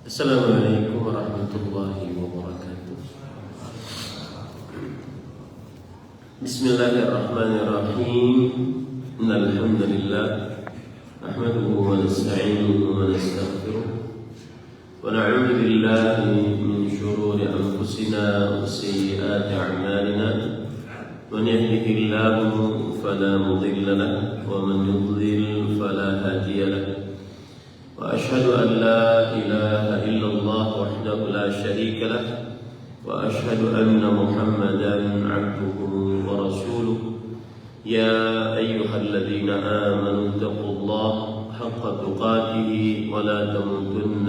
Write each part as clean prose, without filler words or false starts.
Assalamualaikum warahmatullahi wabarakatuh. Bismillahirrahmanirrahim. Innal hamdalillah nahmaduhu wa nasta'inuhu wa nastaghfiruh wa na'udzu billahi min shururi anfusina wa sayyiati a'malina. Man yahdihillahu fala mudilla lahu wa man yudlil fala hadiya lahu. وأشهد أن لا إله إلا الله وحده لا شريك له وأشهد أن محمدا عبده ورسوله يا أيها الذين آمنوا اتقوا الله حق تقاته ولا تموتن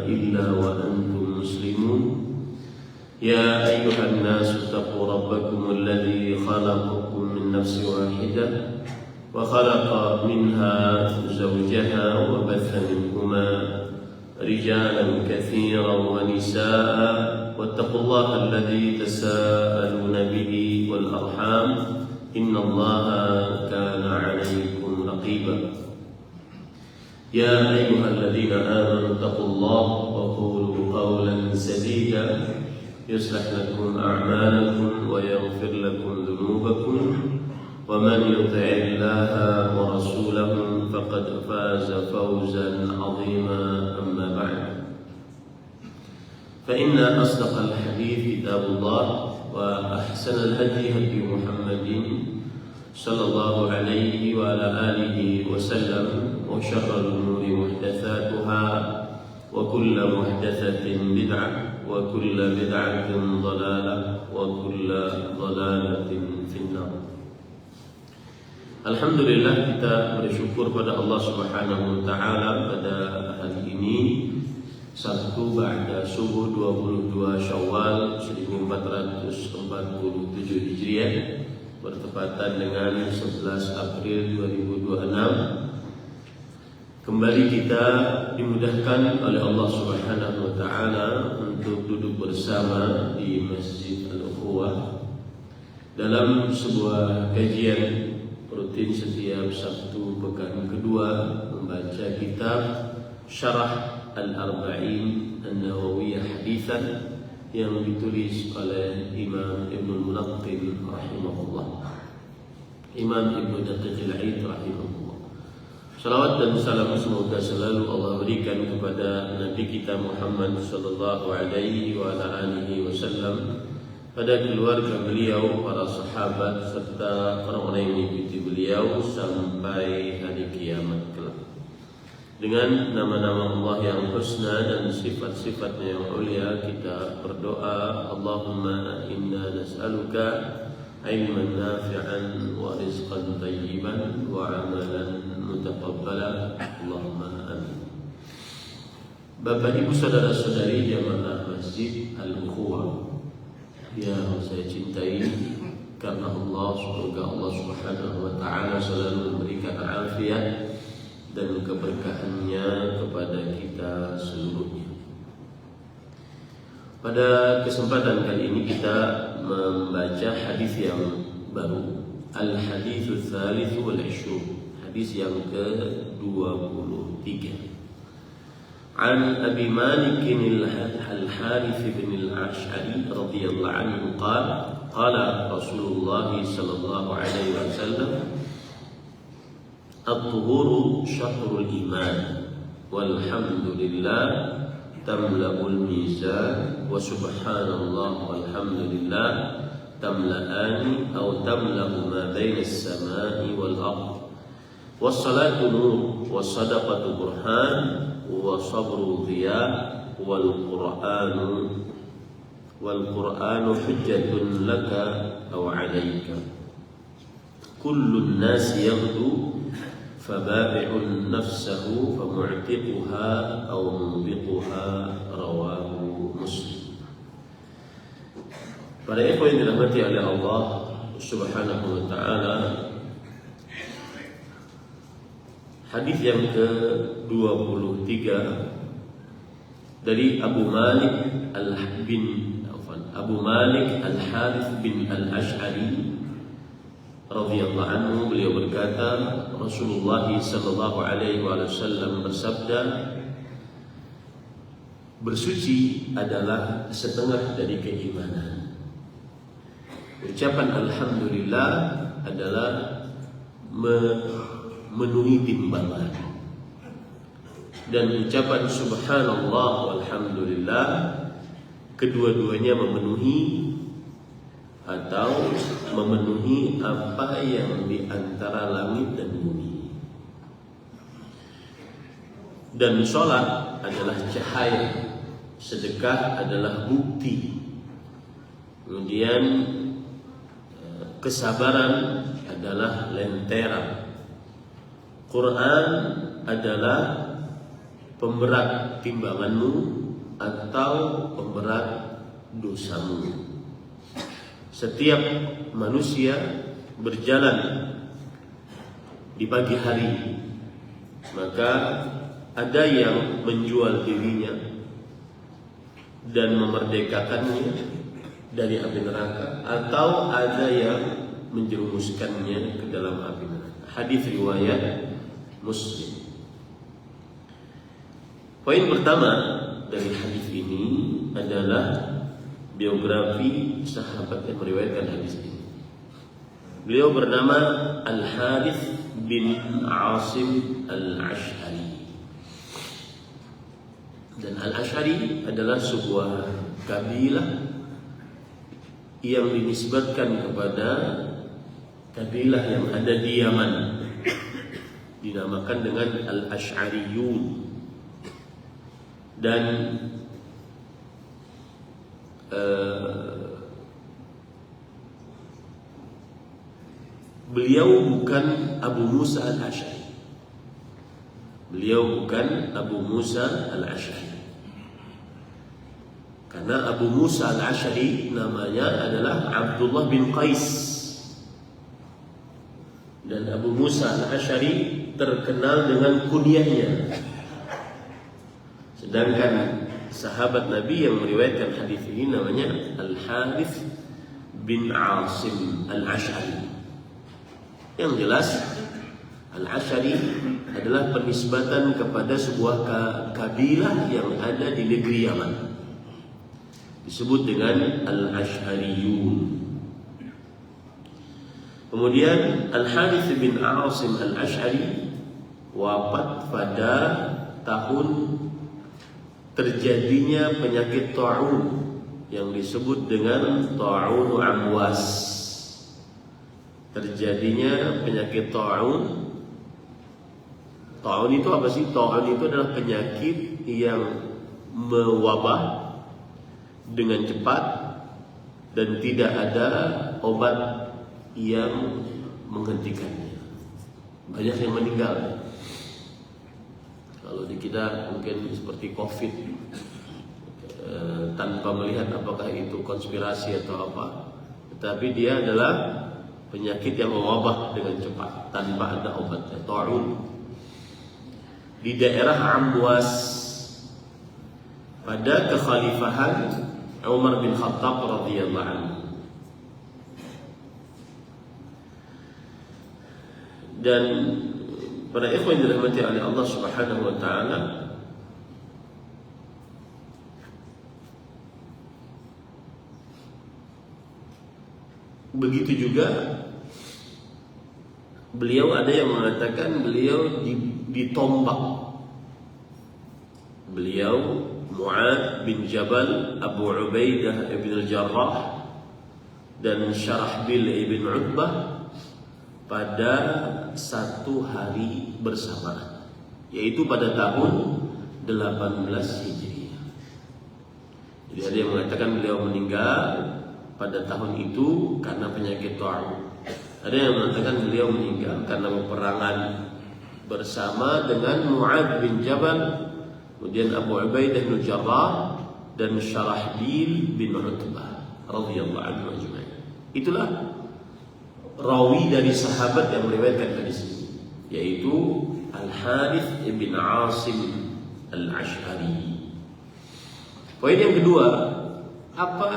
إلا وأنتم مسلمون يا أيها الناس اتقوا ربكم الذي خلقكم من نفس واحدة وخلق منها زوجها وبث منهما رجالا كثيرا ونساء واتقوا الله الذي تساءلون به والأرحام إن الله كان عليكم رقيبا يا أيها الذين آمنوا اتقوا الله وقولوا قولا سديدا يصلح لكم أعمالكم ويغفر لكم ذنوبكم ومن يطع الله ورسوله فقد فاز فوزا عظيما أما بعد فإن أصدق الحديث كتاب الله وأحسن الهدي هدي محمد صلى الله عليه وعلى آله وسلم وشر الأمور محدثاتها وكل محدثة بدعة وكل بدعة ضلالة وكل ضلالة في النار. Alhamdulillah, kita bersyukur pada Allah Subhanahu wa taala pada hari ini Sabtu ba'da subuh 22 Syawal 1447 Hijriah bertepatan dengan 11 April 2026. Kembali kita dimudahkan oleh Allah Subhanahu wa taala untuk duduk bersama di Masjid Al-Ukhuwah dalam sebuah kajian rutin setiap Sabtu pekan kedua membaca kitab Syarah Al-Arba'in An-Nawawiyah Hadithan yang ditulis oleh Imam Ibnu Mulaqqin rahimahullah, Imam Ibnu Daqiq Al-Aid rahimahullah. Salawat dan salam semoga selalu Allah berikan kepada Nabi kita Muhammad sallallahu alaihi wa ala alihi wasallam, pada keluarga beliau, para sahabat, serta orang-orang yang mengikuti beliau sampai hari kiamat kelak. Dengan nama-nama Allah yang husna dan sifat-sifatnya yang mulia, kita berdoa, Allahumma inna nas'aluka ilman nafi'an wa rizqan tayyiban wa amalan mutaqabbala. Allahumma amin. Bapak Ibu saudara-saudari jamaah Masjid Al-Ukhuwah yang saya cintai, karena Allah, semoga Allah Subhanahu wa taala selalu memberikan afiat dan keberkahannya kepada kita seluruhnya. Pada kesempatan kali ini kita membaca hadis yang baru, Al-Haditsul Tsalits wal 20, hadis yang ke-23. عن أبي مالك الحارث بن الأشعري رضي الله عنه قال قال رسول الله صلى الله عليه وسلم الطهور شطر الإيمان والحمد لله تملأ الميزان وسبحان الله والحمد لله تملأان أو تملأ ما بين السماء والأرض والصلاة نور والصدقة برهان وصبر ضياء والقرآن حجة لك أو عليك كل الناس يغدو فبائع نفسه فمعتقها أو موبقها رواه مسلم. Para ikhwan yang dirahmati oleh Allah Subhanahu wa taala, hadis yang ke-23 dari Abu Malik Al-Harith bin Al-Ash'ari radhiyallahu anhu, beliau berkata, Rasulullah sallallahu alaihi wasallam bersabda, bersuci adalah setengah dari keimanan. Ucapan alhamdulillah adalah memenuhi timbangan, dan ucapan subhanallah walhamdulillah kedua-duanya memenuhi atau memenuhi apa yang di antara langit dan bumi. Dan sholat adalah cahaya, sedekah adalah bukti, kemudian kesabaran adalah lentera, Quran adalah pemberat timbanganmu atau pemberat dosamu. Setiap manusia berjalan di pagi hari, maka ada yang menjual dirinya dan memerdekakannya dari api neraka, atau ada yang menjerumuskannya ke dalam api neraka. Hadis riwayat Muslim. Poin pertama dari hadis ini adalah biografi sahabat yang meriwayatkan hadis ini. Beliau bernama Al-Harith bin Asim Al-Ash'ari. Dan Al-Ash'ari adalah sebuah kabilah yang dinisbatkan kepada kabilah yang ada di Yaman, dinamakan dengan Al-Ash'ariyun. Dan beliau bukan Abu Musa Al-Ash'ari. Beliau bukan Abu Musa Al-Ash'ari. Karena Abu Musa Al-Ash'ari namanya adalah Abdullah bin Qais. Dan Abu Musa Al-Ash'ari terkenal dengan kunyahnya. Sedangkan sahabat Nabi yang meriwayatkan hadis ini namanya Al-Harith bin Asim Al-Ash'ari. Yang jelas Al-Ash'ari adalah penisbatan kepada sebuah kabilah yang ada di negeri Yaman, disebut dengan Al-Ash'ariyun. Kemudian Al-Harith bin Asim Al-Ash'ari wafat pada tahun terjadinya penyakit ta'un yang disebut dengan ta'un Amwas. Terjadinya penyakit ta'un. Ta'un itu apa sih? Ta'un itu adalah penyakit yang mewabah dengan cepat dan tidak ada obat yang menghentikannya. Banyak yang meninggal. Kalau di kita mungkin seperti COVID, tanpa melihat apakah itu konspirasi atau apa, tetapi dia adalah penyakit yang mewabah dengan cepat tanpa ada obatnya. Ta'un di daerah Amwas pada kekhalifahan Umar bin Khattab radhiyallahu anhu. Dan para ikhwan yang dirahmati oleh Allah Subhanahu wa taala, begitu juga beliau, ada yang mengatakan beliau ditombak. Beliau Mu'ad bin Jabal, Abu Ubaidah ibn al-Jarrah dan Syarahbil ibn Utbah pada satu hari bersamaan, yaitu pada tahun 18 Hijriah. Jadi ada yang mengatakan beliau meninggal pada tahun itu karena penyakit ta'un. Ada yang mengatakan beliau meninggal karena peperangan bersama dengan Mu'ad bin Jabal, kemudian Abu Ubaidah bin Jarrah dan Syarahbil bin Utbah radhiyallahu anhu ajma'in. Itulah rawi dari sahabat yang meriwayatkan hadis ini, yaitu Al-Harith bin Asim Al-Ash'ari. Poin yang kedua, apa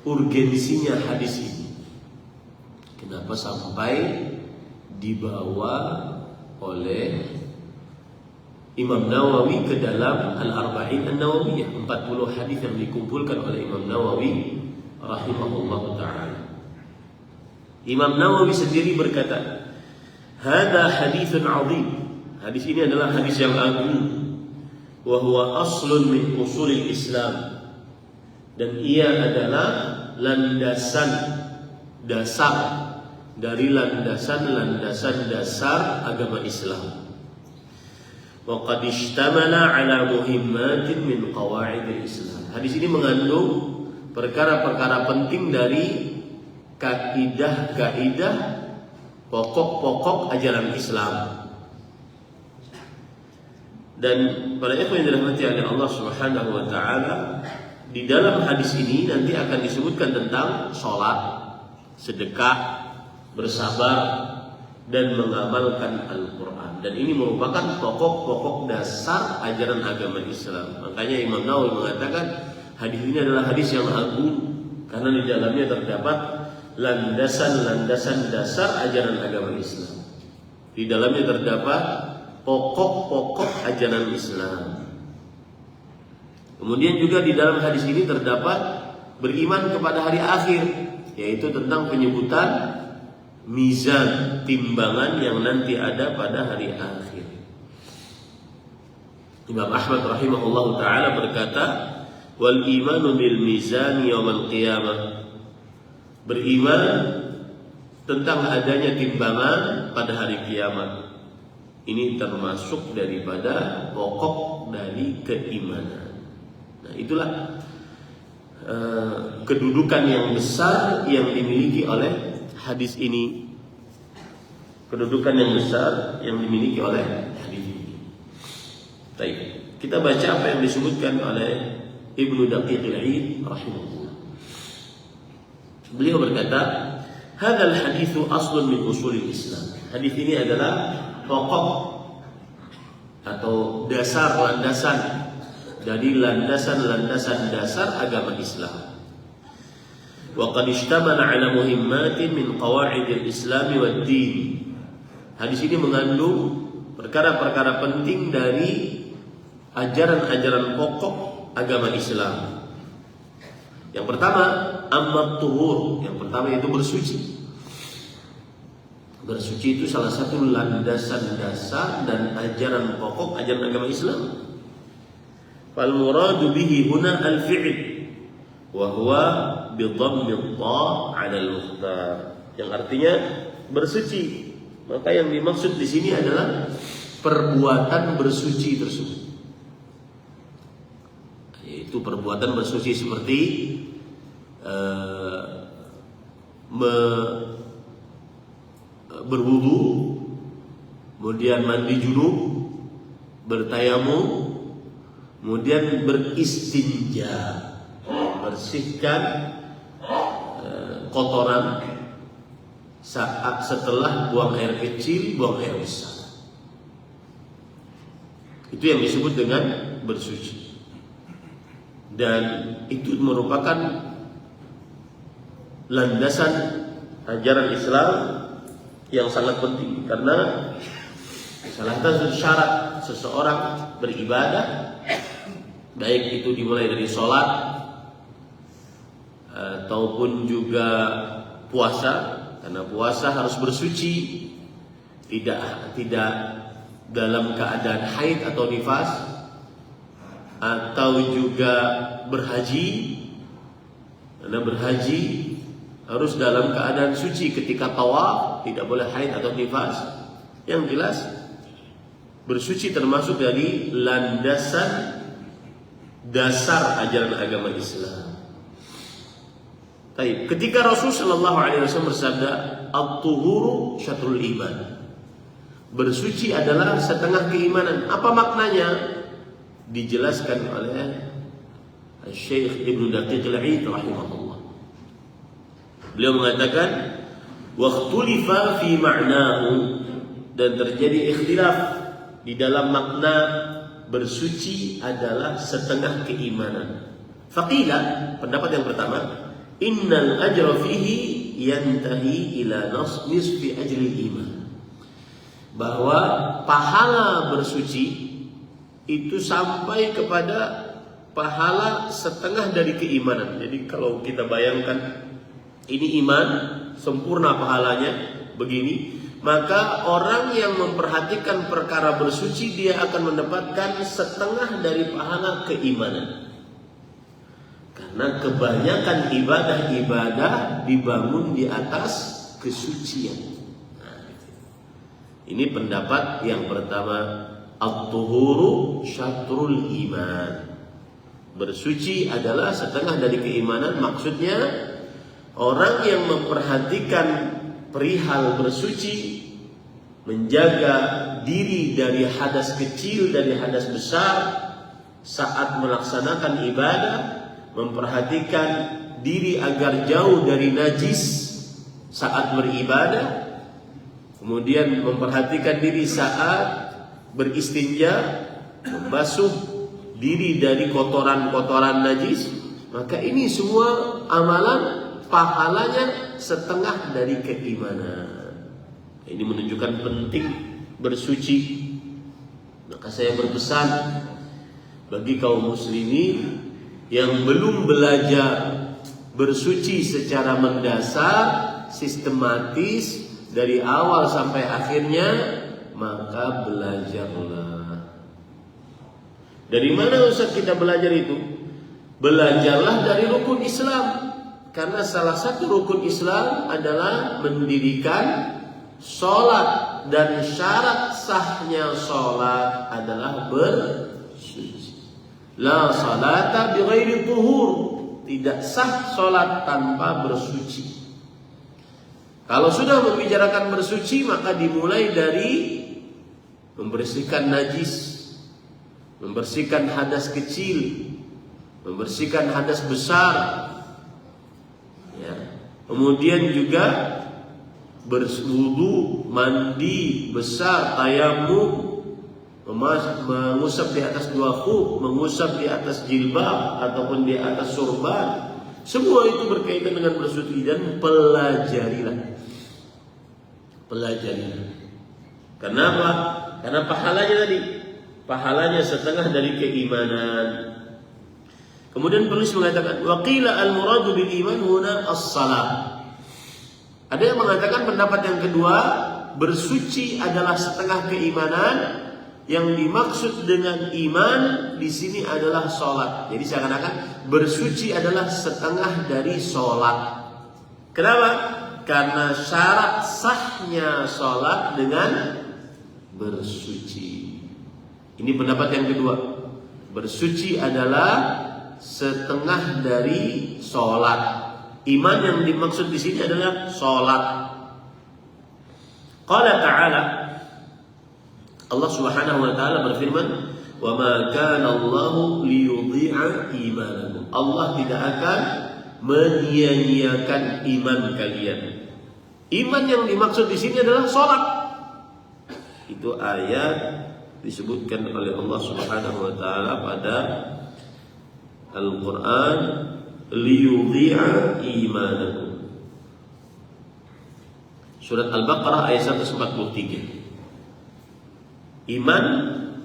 urgensinya hadis ini? Kenapa sampai dibawa oleh Imam Nawawi ke dalam Al-Arba'in An-Nawawiyah, 40 hadis yang dikumpulkan oleh Imam Nawawi rahimahullahu taala. Imam Nawawi sendiri berkata, "Hada haditsun 'azim." Hadis ini adalah hadis yang agung. Wa huwa aslun min usulil Islam. Dan ia adalah landasan dasar dari landasan-landasan dasar agama Islam. Wa qad ishtamala ala muhimmatin min qawaidil Islam. Hadis ini mengandung perkara-perkara penting dari kaidah-kaidah pokok-pokok ajaran Islam. Dan para ikhwan yang dirahmati oleh Allah Subhanahu wa taala, di dalam hadis ini nanti akan disebutkan tentang sholat, sedekah, bersabar, dan mengamalkan Al-Quran. Dan ini merupakan pokok-pokok dasar ajaran agama Islam. Makanya Imam Nawawi mengatakan hadis ini adalah hadis yang agung karena di dalamnya terdapat landasan-landasan dasar ajaran agama Islam. Di dalamnya terdapat pokok-pokok ajaran Islam. Kemudian juga di dalam hadis ini terdapat beriman kepada hari akhir, yaitu tentang penyebutan mizan, timbangan yang nanti ada pada hari akhir. Imam Ahmad rahimahullahu taala berkata, "Wal imanu bil mizan yaumil qiyamah." Beriman tentang adanya timbangan pada hari kiamat. Ini termasuk daripada pokok dari keimanan. Nah, itulah kedudukan yang besar yang dimiliki oleh hadis ini. Kedudukan yang besar yang dimiliki oleh hadis ini. Baik, kita baca apa yang disebutkan oleh Ibnu Daqiq al-Eid rahimahullah. Beliau berkata, "Hadzal haditsu aslun min usulil Islam." Hadis ini adalah pokok atau dasar, landasan dari landasan-landasan dasar agama Islam. Wa qad ishtamala ala muhimmatin min qawaidil Islam wad din. Hadis ini mengandung perkara-perkara penting dari ajaran-ajaran pokok agama Islam. Yang pertama, ammat tuhur. Yang pertama itu bersuci. Bersuci itu salah satu landasan dasar dan ajaran pokok ajaran agama Islam. Fal muradu bihi huna al-fi'l wa huwa bi dhammi dha 'ala al-mukhtar. Yang artinya bersuci. Maka yang dimaksud di sini adalah perbuatan bersuci tersebut. Yaitu perbuatan bersuci seperti berwudu, kemudian mandi junub, bertayamum, kemudian beristinja, bersihkan kotoran saat setelah buang air kecil, buang air besar. Itu yang disebut dengan bersuci. Dan itu merupakan landasan ajaran Islam yang sangat penting, karena salah satu syarat seseorang beribadah, baik itu dimulai dari sholat ataupun juga puasa, karena puasa harus bersuci, tidak dalam keadaan haid atau nifas, atau juga berhaji, karena berhaji harus dalam keadaan suci. Ketika tawaf tidak boleh haid atau nifas. Yang jelas bersuci termasuk dari landasan dasar ajaran agama Islam. Baik, ketika Rasul sallallahu alaihi wasallam bersabda, "At-tuhuru syatrul iman." Bersuci adalah setengah keimanan. Apa maknanya? Dijelaskan oleh Syekh Ibnu Daqiq al-Eid rahimahullah. Beliau mengatakan, "Waqtulifa fi ma'nahu." Dan terjadi ikhtilaf di dalam makna bersuci adalah setengah keimanan. Faqila, pendapat yang pertama, innal ajra fihi yantahi ila nisfi ajri iman. Bahwa pahala bersuci itu sampai kepada pahala setengah dari keimanan. Jadi kalau kita bayangkan ini iman sempurna pahalanya begini, maka orang yang memperhatikan perkara bersuci dia akan mendapatkan setengah dari pahala keimanan. Karena kebanyakan ibadah-ibadah dibangun di atas kesucian. Ini pendapat yang pertama, at-tuhuru syatrul iman. Bersuci adalah setengah dari keimanan. Maksudnya orang yang memperhatikan perihal bersuci, menjaga diri dari hadas kecil, dari hadas besar saat melaksanakan ibadah, memperhatikan diri agar jauh dari najis saat beribadah, kemudian memperhatikan diri saat beristinja, membasuh diri dari kotoran-kotoran najis, maka ini semua amalan pahalanya setengah dari keimanan. Ini menunjukkan penting bersuci. Maka saya berpesan bagi kaum muslimin yang belum belajar bersuci secara mendasar, sistematis dari awal sampai akhirnya, maka belajarlah. Dari mana Ustaz kita belajar itu? Belajarlah dari rukun Islam. Karena salah satu rukun Islam adalah mendirikan sholat, dan syarat sahnya sholat adalah bersuci. La salata bighairi tuhur. Tidak sah sholat tanpa bersuci. Kalau sudah membicarakan bersuci, maka dimulai dari membersihkan najis, membersihkan hadas kecil, membersihkan hadas besar, ya. Kemudian juga berwudu, mandi besar, tayamum, mengusap di atas dua khuf, mengusap di atas jilbab ataupun di atas sorban. Semua itu berkaitan dengan bersuci, dan pelajarilah. Kenapa? Karena pahalanya tadi, pahalanya setengah dari keimanan. Kemudian penulis mengatakan, waqila al-muradu bil iman huna as-salah. Ada yang mengatakan pendapat yang kedua, bersuci adalah setengah keimanan. Yang dimaksud dengan iman di sini adalah sholat. Jadi seakan-akan bersuci adalah setengah dari sholat. Kenapa? Karena syarat sahnya sholat dengan bersuci. Ini pendapat yang kedua. Bersuci adalah setengah dari sholat. Iman yang dimaksud di sini adalah sholat. Qala ta'ala, Allah Subhanahu wa taala berfirman, "Wa ma kana Allahu liyudhi'a imanakum." Allah tidak akan menyia-nyiakan iman kalian. Iman yang dimaksud di sini adalah salat. Itu ayat disebutkan oleh Allah Subhanahu wa taala pada Al-Qur'an, liyudhi'a imanakum. Surat Al-Baqarah ayat 143. Iman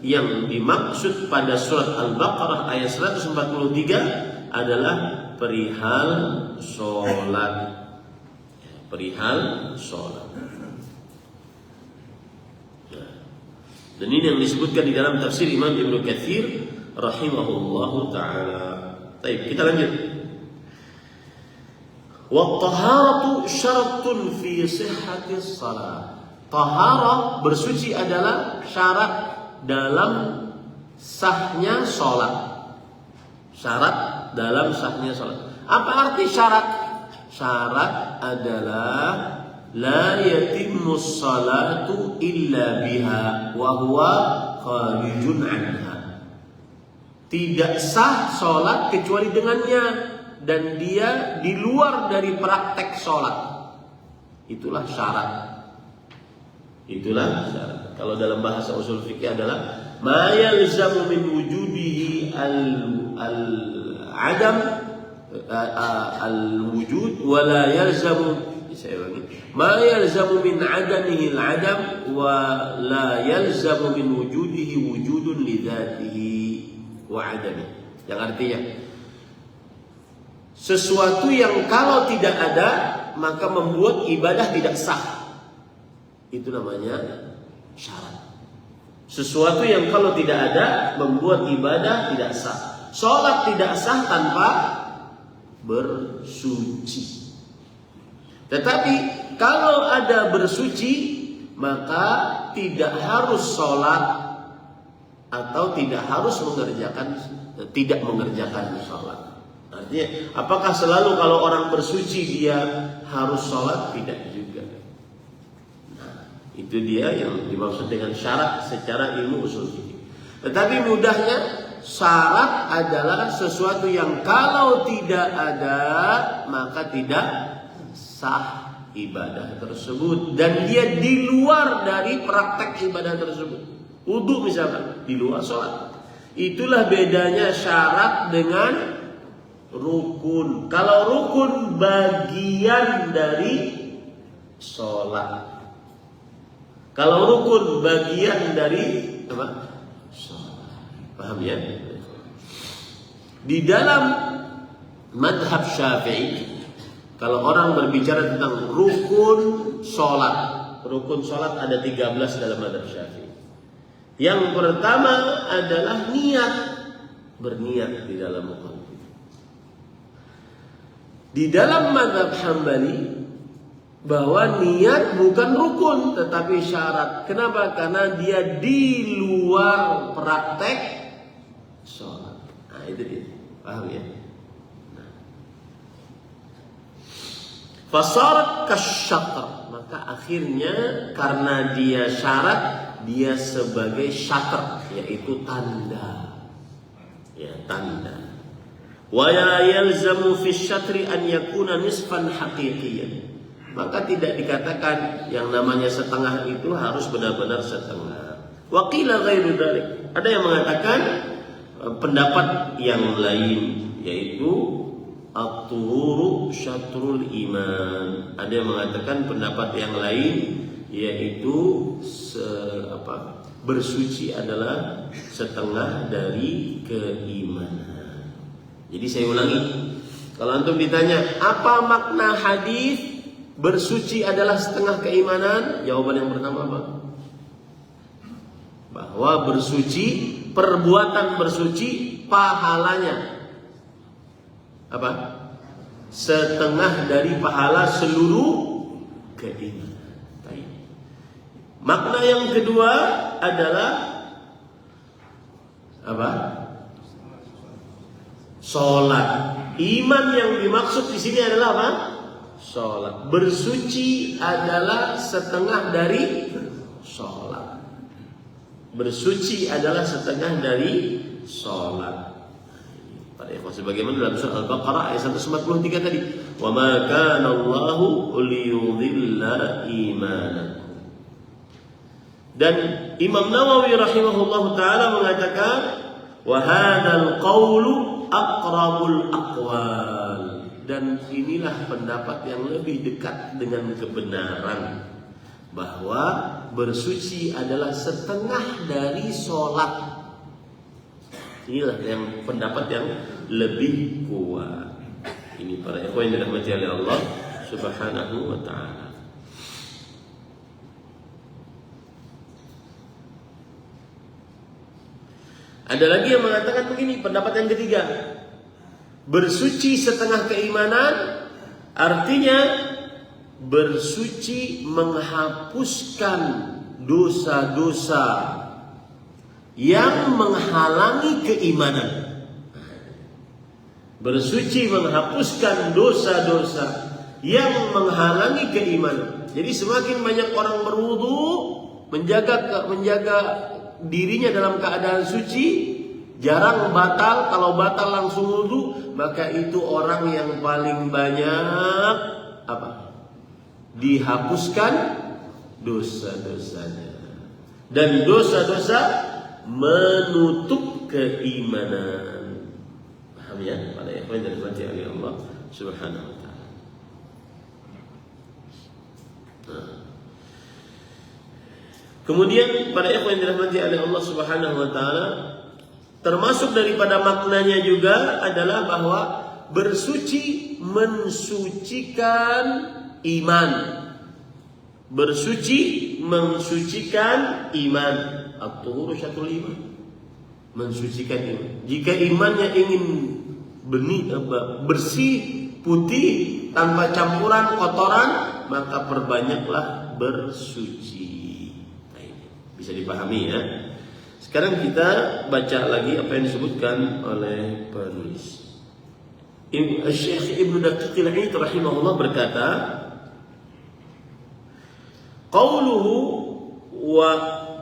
yang dimaksud pada surat Al-Baqarah ayat 143 adalah perihal sholat. Perihal sholat. Dan ini yang disebutkan di dalam tafsir Imam Ibnu Katsir rahimahullahu ta'ala. Baik, kita lanjut. Wa taharatu syaratun fi sihhatis shalah. Taharah, bersuci adalah syarat dalam sahnya sholat. Syarat dalam sahnya sholat. Apa arti syarat? Syarat adalah la yatimmu sholatu illa biha wa huwa kharijun anha. Tidak sah sholat kecuali dengannya, dan dia di luar dari praktek sholat. Itulah syarat. Itulah syarat. Kalau dalam bahasa usul fikih adalah ma yalzamu min wujudihi al-adam al-wujud wa la yalzamu, saya ulangi, ma yalzamu min adamihi al-adam wa la yalzamu min wujudihi wujudun li dzatihi wa 'adamihi. Yang artinya sesuatu yang kalau tidak ada maka membuat ibadah tidak sah. Itu namanya syarat. Sesuatu yang kalau tidak ada membuat ibadah tidak sah. Salat tidak sah tanpa bersuci. Tetapi kalau ada bersuci maka tidak harus sholat atau tidak mengerjakan sholat. Artinya, apakah selalu kalau orang bersuci dia harus sholat? Tidak juga. Nah, itu dia yang dimaksud dengan syarat secara ilmu usul fikih. Tetapi mudahnya, syarat adalah sesuatu yang kalau tidak ada maka tidak sah ibadah tersebut, dan dia di luar dari praktek ibadah tersebut. Wudu misalkan di luar sholat. Itulah bedanya syarat dengan rukun. Kalau rukun bagian dari sholat. Kalau rukun bagian dari apa? Sholat. Paham ya? Di dalam madhab Syafi'i, kalau orang berbicara tentang rukun sholat ada 13 dalam madhab Syafi'i. Yang pertama adalah niat, berniat di dalam rukun. Di dalam madhab Hambali bahwa niat bukan rukun tetapi syarat. Kenapa? Karena dia di luar praktek sholat. Nah itu dia, paham ya? Fasarat kasyatr, maka akhirnya karena dia syarat, dia sebagai syatr, yaitu tanda. Ya, tanda. Wa yalzamu fi syatri an yakuna nisfan haqiqiyan. Maka tidak dikatakan yang namanya setengah itu harus benar-benar setengah. Wa qila ghairu dzalik. Ada yang mengatakan pendapat yang lain, yaitu at-tuhuru syatrul iman. Ada yang mengatakan pendapat yang lain, yaitu bersuci adalah setengah dari keimanan. Jadi saya ulangi, kalau antum ditanya apa makna hadis bersuci adalah setengah keimanan, jawaban yang pertama apa? Bahwa bersuci, perbuatan bersuci pahalanya apa? Setengah dari pahala seluruh keimanan. Makna yang kedua adalah apa? Sholat. Iman yang dimaksud di sini adalah apa? Sholat. Bersuci adalah setengah dari sholat. Bersuci adalah setengah dari sholat. Sebagaimana dalam surah Al-Baqarah ayat 143 tadi, wa ma kana Allahu liyudhilla imanakum. Dan Imam Nawawi rahimahullahu taala mengatakan, wa hadzal qawlu aqrabul aqwal. Dan inilah pendapat yang lebih dekat dengan kebenaran, bahwa bersuci adalah setengah dari sholat. Inilah yang pendapat yang lebih kuat. Ini para ikhwan yang dirahmati oleh Allah Subhanahu wa taala. Ada lagi yang mengatakan begini, pendapat yang ketiga. Bersuci setengah keimanan artinya bersuci menghapuskan dosa-dosa yang menghalangi keimanan. Bersuci menghapuskan dosa-dosa yang menghalangi keimanan. Jadi semakin banyak orang berwudu, menjaga dirinya dalam keadaan suci, jarang batal. Kalau batal langsung wudu, maka itu orang yang paling banyak apa? Dihapuskan dosa-dosanya. Dan dosa-dosa menutup keimanan. Paham ya? Pada ikhwan yang dirahmati oleh Allah Subhanahu wa taala. Kemudian pada ikhwan yang dirahmati oleh Allah Subhanahu wa taala, Termasuk daripada maknanya juga adalah bahwa bersuci mensucikan iman. Bersuci mensucikan iman. At-tuhuru syatrul iman. Mensucikan iman. Jika imannya ingin bersih, putih, tanpa campuran kotoran, maka perbanyaklah bersuci. Nah, ini bisa dipahami ya. Sekarang kita baca lagi apa yang disebutkan oleh penulis. Syekh Ibnu Daqiq al-Eid rahimahullah berkata, qauluhu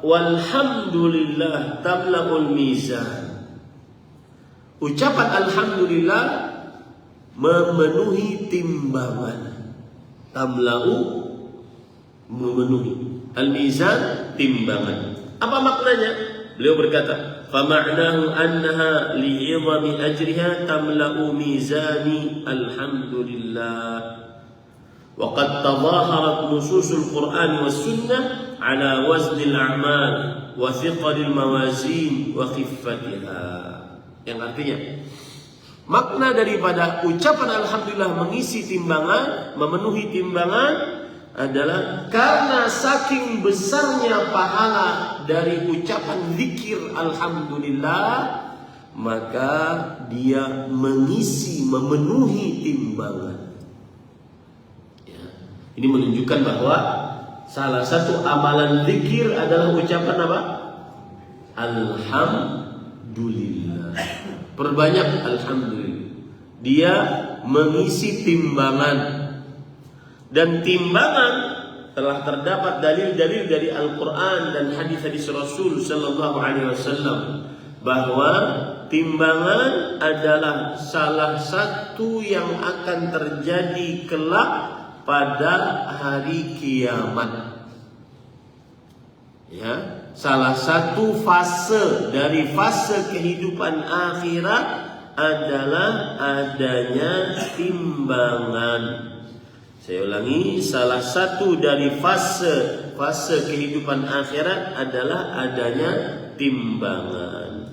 walhamdulillah tamla'ul mizan. Ucapan alhamdulillah memenuhi timbangan. Tamla'u memenuhi, al-mizan timbangan. Apa maknanya? Beliau berkata, "Fama'nahu annaha li'idhami ajriha tamla'u mizani alhamdulillah." Wa qad tadhaharat nususul Qur'an was sunnah ala waznil a'mal wa thiqalil mawazin wa khiffatiha. Yang artinya, makna daripada ucapan alhamdulillah mengisi timbangan, memenuhi timbangan adalah karena saking besarnya pahala dari ucapan zikir alhamdulillah, maka dia mengisi, memenuhi timbangan. Ya. Ini menunjukkan bahwa salah satu amalan zikir adalah ucapan apa? Alhamdulillah. Perbanyak alhamdulillah. Dia mengisi timbangan. Dan timbangan telah terdapat dalil-dalil dari Al-Quran dan hadis-hadis Rasul Sallallahu Alaihi Wasallam bahwa timbangan adalah salah satu yang akan terjadi kelak pada hari kiamat. Ya, salah satu fase dari fase kehidupan akhirat adalah adanya timbangan. Saya ulangi, salah satu dari fase kehidupan akhirat adalah adanya timbangan.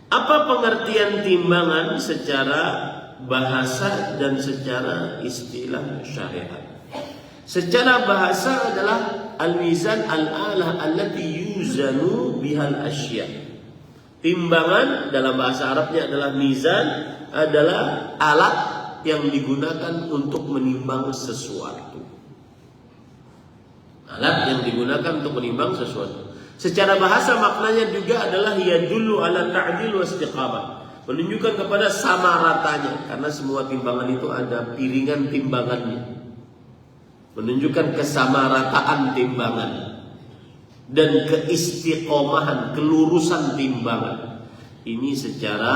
Apa pengertian timbangan secara bahasa dan secara istilah syariat? Secara bahasa adalah al-mizan al-alah allati yuzanu bihal asya. Timbangan dalam bahasa Arabnya adalah mizan, adalah alat yang digunakan untuk menimbang sesuatu. Alat yang digunakan untuk menimbang sesuatu. Secara bahasa maknanya juga adalah yadullu ala ta'dil wa istiqamah. Menunjukkan kepada sama ratanya, karena semua timbangan itu ada piringan timbangannya. Menunjukkan kesamarataan timbangan dan keistiqomahan, kelurusan timbangan. Ini secara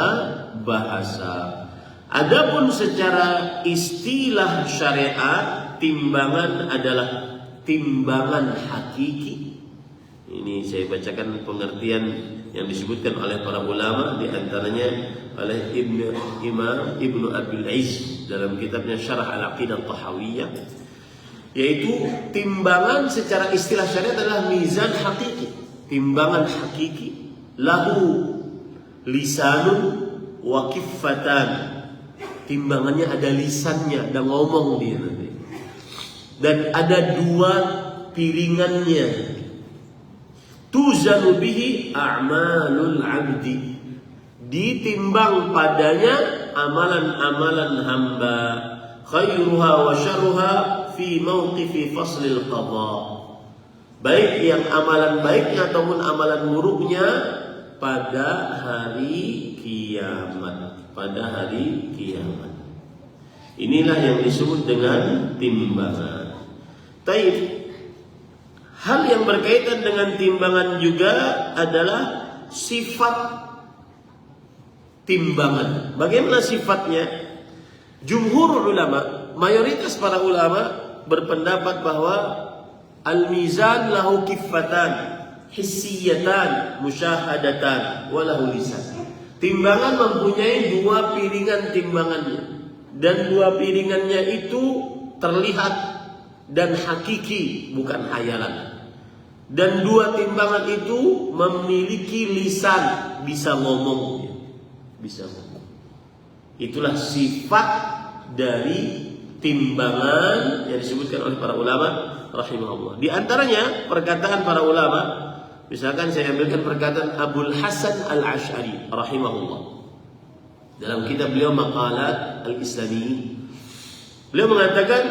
bahasa. Adapun secara istilah syariat, timbangan adalah timbangan hakiki. Ini saya bacakan pengertian yang disebutkan oleh para ulama, di antaranya oleh Imam Ibnu Abil Izz dalam kitabnya Syarah Al-Aqidah Tahawiyah, yaitu timbangan secara istilah syariat adalah mizan hakiki, timbangan hakiki, lahu lisanun wa kiffatan. Timbangannya ada lisannya, ada ngomong dia nanti. Dan ada dua piringannya. Tuzanu bihi a'malul 'abdi. Ditimbang padanya amalan-amalan hamba. Khairuha wa syarruha fi mauqifi faslil qadha. Baik yang amalan baiknya ataupun amalan buruknya pada hari kiamat. Pada hari kiamat. Inilah yang disebut dengan timbangan. Taib. Hal yang berkaitan dengan timbangan juga adalah sifat timbangan. Bagaimana sifatnya? Jumhur ulama, mayoritas para ulama berpendapat bahwa al-mizan lahu kiffatan, hissiyatan, musyahadatan, walahu lisan. Timbangan mempunyai dua piringan timbangannya, dan dua piringannya itu terlihat dan hakiki, bukan hayalan. Dan dua timbangan itu memiliki lisan bisa ngomong, bisa ngomong. Itulah sifat dari timbangan yang disebutkan oleh para ulama rahimahullah. Di antaranya perkataan para ulama, misalkan saya ambilkan perkataan Abul Hasan Al-Asy'ari rahimahullah. Dalam kitab beliau Maqalat Al-Islami, beliau mengatakan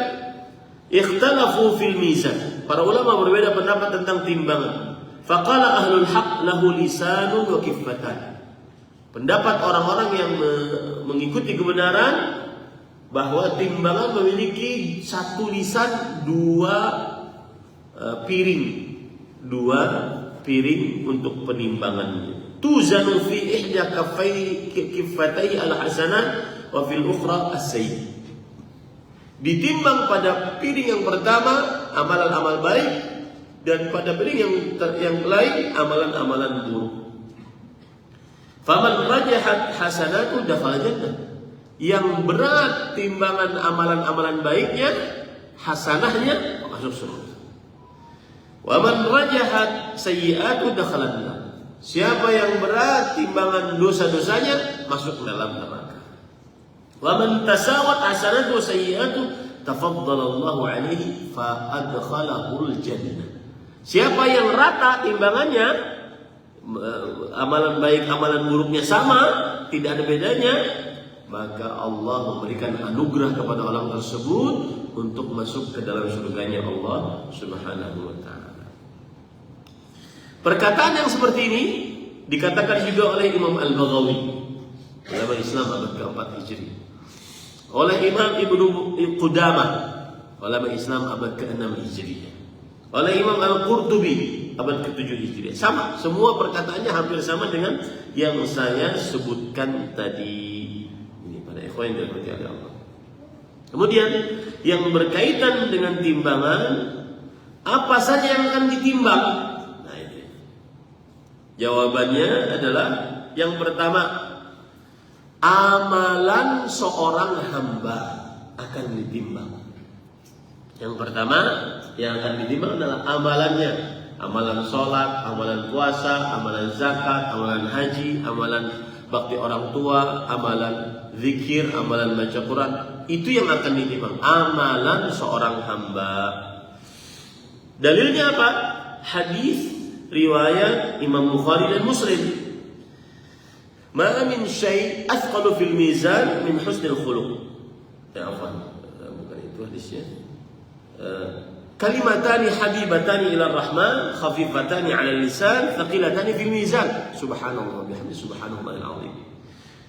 ikhtalafu fil mizan. Para ulama berbeda pendapat tentang timbangan. Faqala ahlul haq lahu lisanun wa kiffatan. Pendapat orang-orang yang mengikuti kebenaran bahwa timbangan memiliki satu lisan, dua piring untuk penimbangannya. Tuzanu fi ihda kiffatai al-hasanat wa fil ukhra as-sayyi. Ditimbang pada piring yang pertama amalan-amal baik, dan pada piring yang lain amalan-amalan buruk. Faman rajahat hasanatu dakhala jannah. Yang berat timbangan amalan-amalan baiknya, hasanahnya masuk surga. Wa man rajahat sayyi'atu dakhala nar. Siapa yang berat timbangan dosa-dosanya, masuk dalam neraka. Wa man tasawat hasanatu sayyi'atu tafaddalallahu alaihi fa adkhalahul jannah. Siapa yang rata timbangannya, amalan baik amalan buruknya sama, tidak ada bedanya, maka Allah memberikan anugerah kepada orang tersebut untuk masuk ke dalam surganya Allah Subhanahu wa taala. Perkataan yang seperti ini dikatakan juga oleh Imam Al-Baghawi, ulama Islam abad ke-4 Hijri. Oleh Imam Ibnu Qudamah, ulama Islam abad ke-6 Hijriah. Oleh Imam Al-Qurtubi abad ke-7 Hijriah. Sama, semua perkataannya hampir sama dengan yang saya sebutkan tadi. Ini pada ikhwan yang dirahmati oleh Allah. Kemudian yang berkaitan dengan timbangan, apa saja yang akan ditimbang? Nah ini. Jawabannya adalah yang pertama, amalan seorang hamba akan ditimbang. Yang pertama yang akan ditimbang adalah amalannya. Amalan sholat, amalan puasa, amalan zakat, amalan haji, amalan bakti orang tua, amalan zikir, amalan baca Quran. Itu yang akan ditimbang, amalan seorang hamba. Dalilnya apa? Hadis riwayat Imam Bukhari dan Muslim. Ma min syai' athqalu fil mizan min husnil khuluq. Ya afwan, bukan itu hadisnya. Kalimatani habibatani ila rahman khafifatani ala lisan thaqilatani fil mizan. Subhanallah bihamdi subhanallahil azim.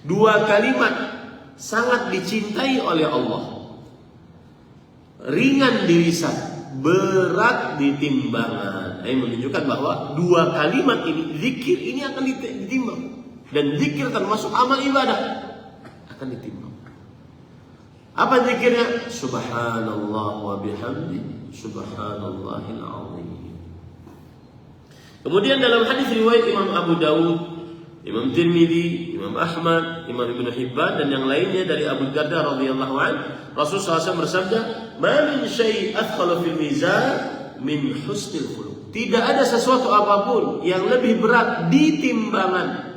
Dua kalimat sangat dicintai oleh Allah, ringan di lisan, berat di timbangan. Ini menunjukkan bahwa dua kalimat ini, zikir ini akan ditimbang. Dan zikir termasuk amal ibadah, akan ditimbang. Apa zikirnya? Subhanallah wa bihamdi subhanallahil azim. Kemudian dalam hadis riwayat Imam Abu Dawud, Imam Tirmidzi, Imam Ahmad, Imam Ibnu Hibban dan yang lainnya dari Abu Darda radhiyallahu anhu, Rasulullah SAW bersabda, "Ma min syai' athqala fil mizan min husnil khuluq." Tidak ada sesuatu apapun yang lebih berat di timbangan.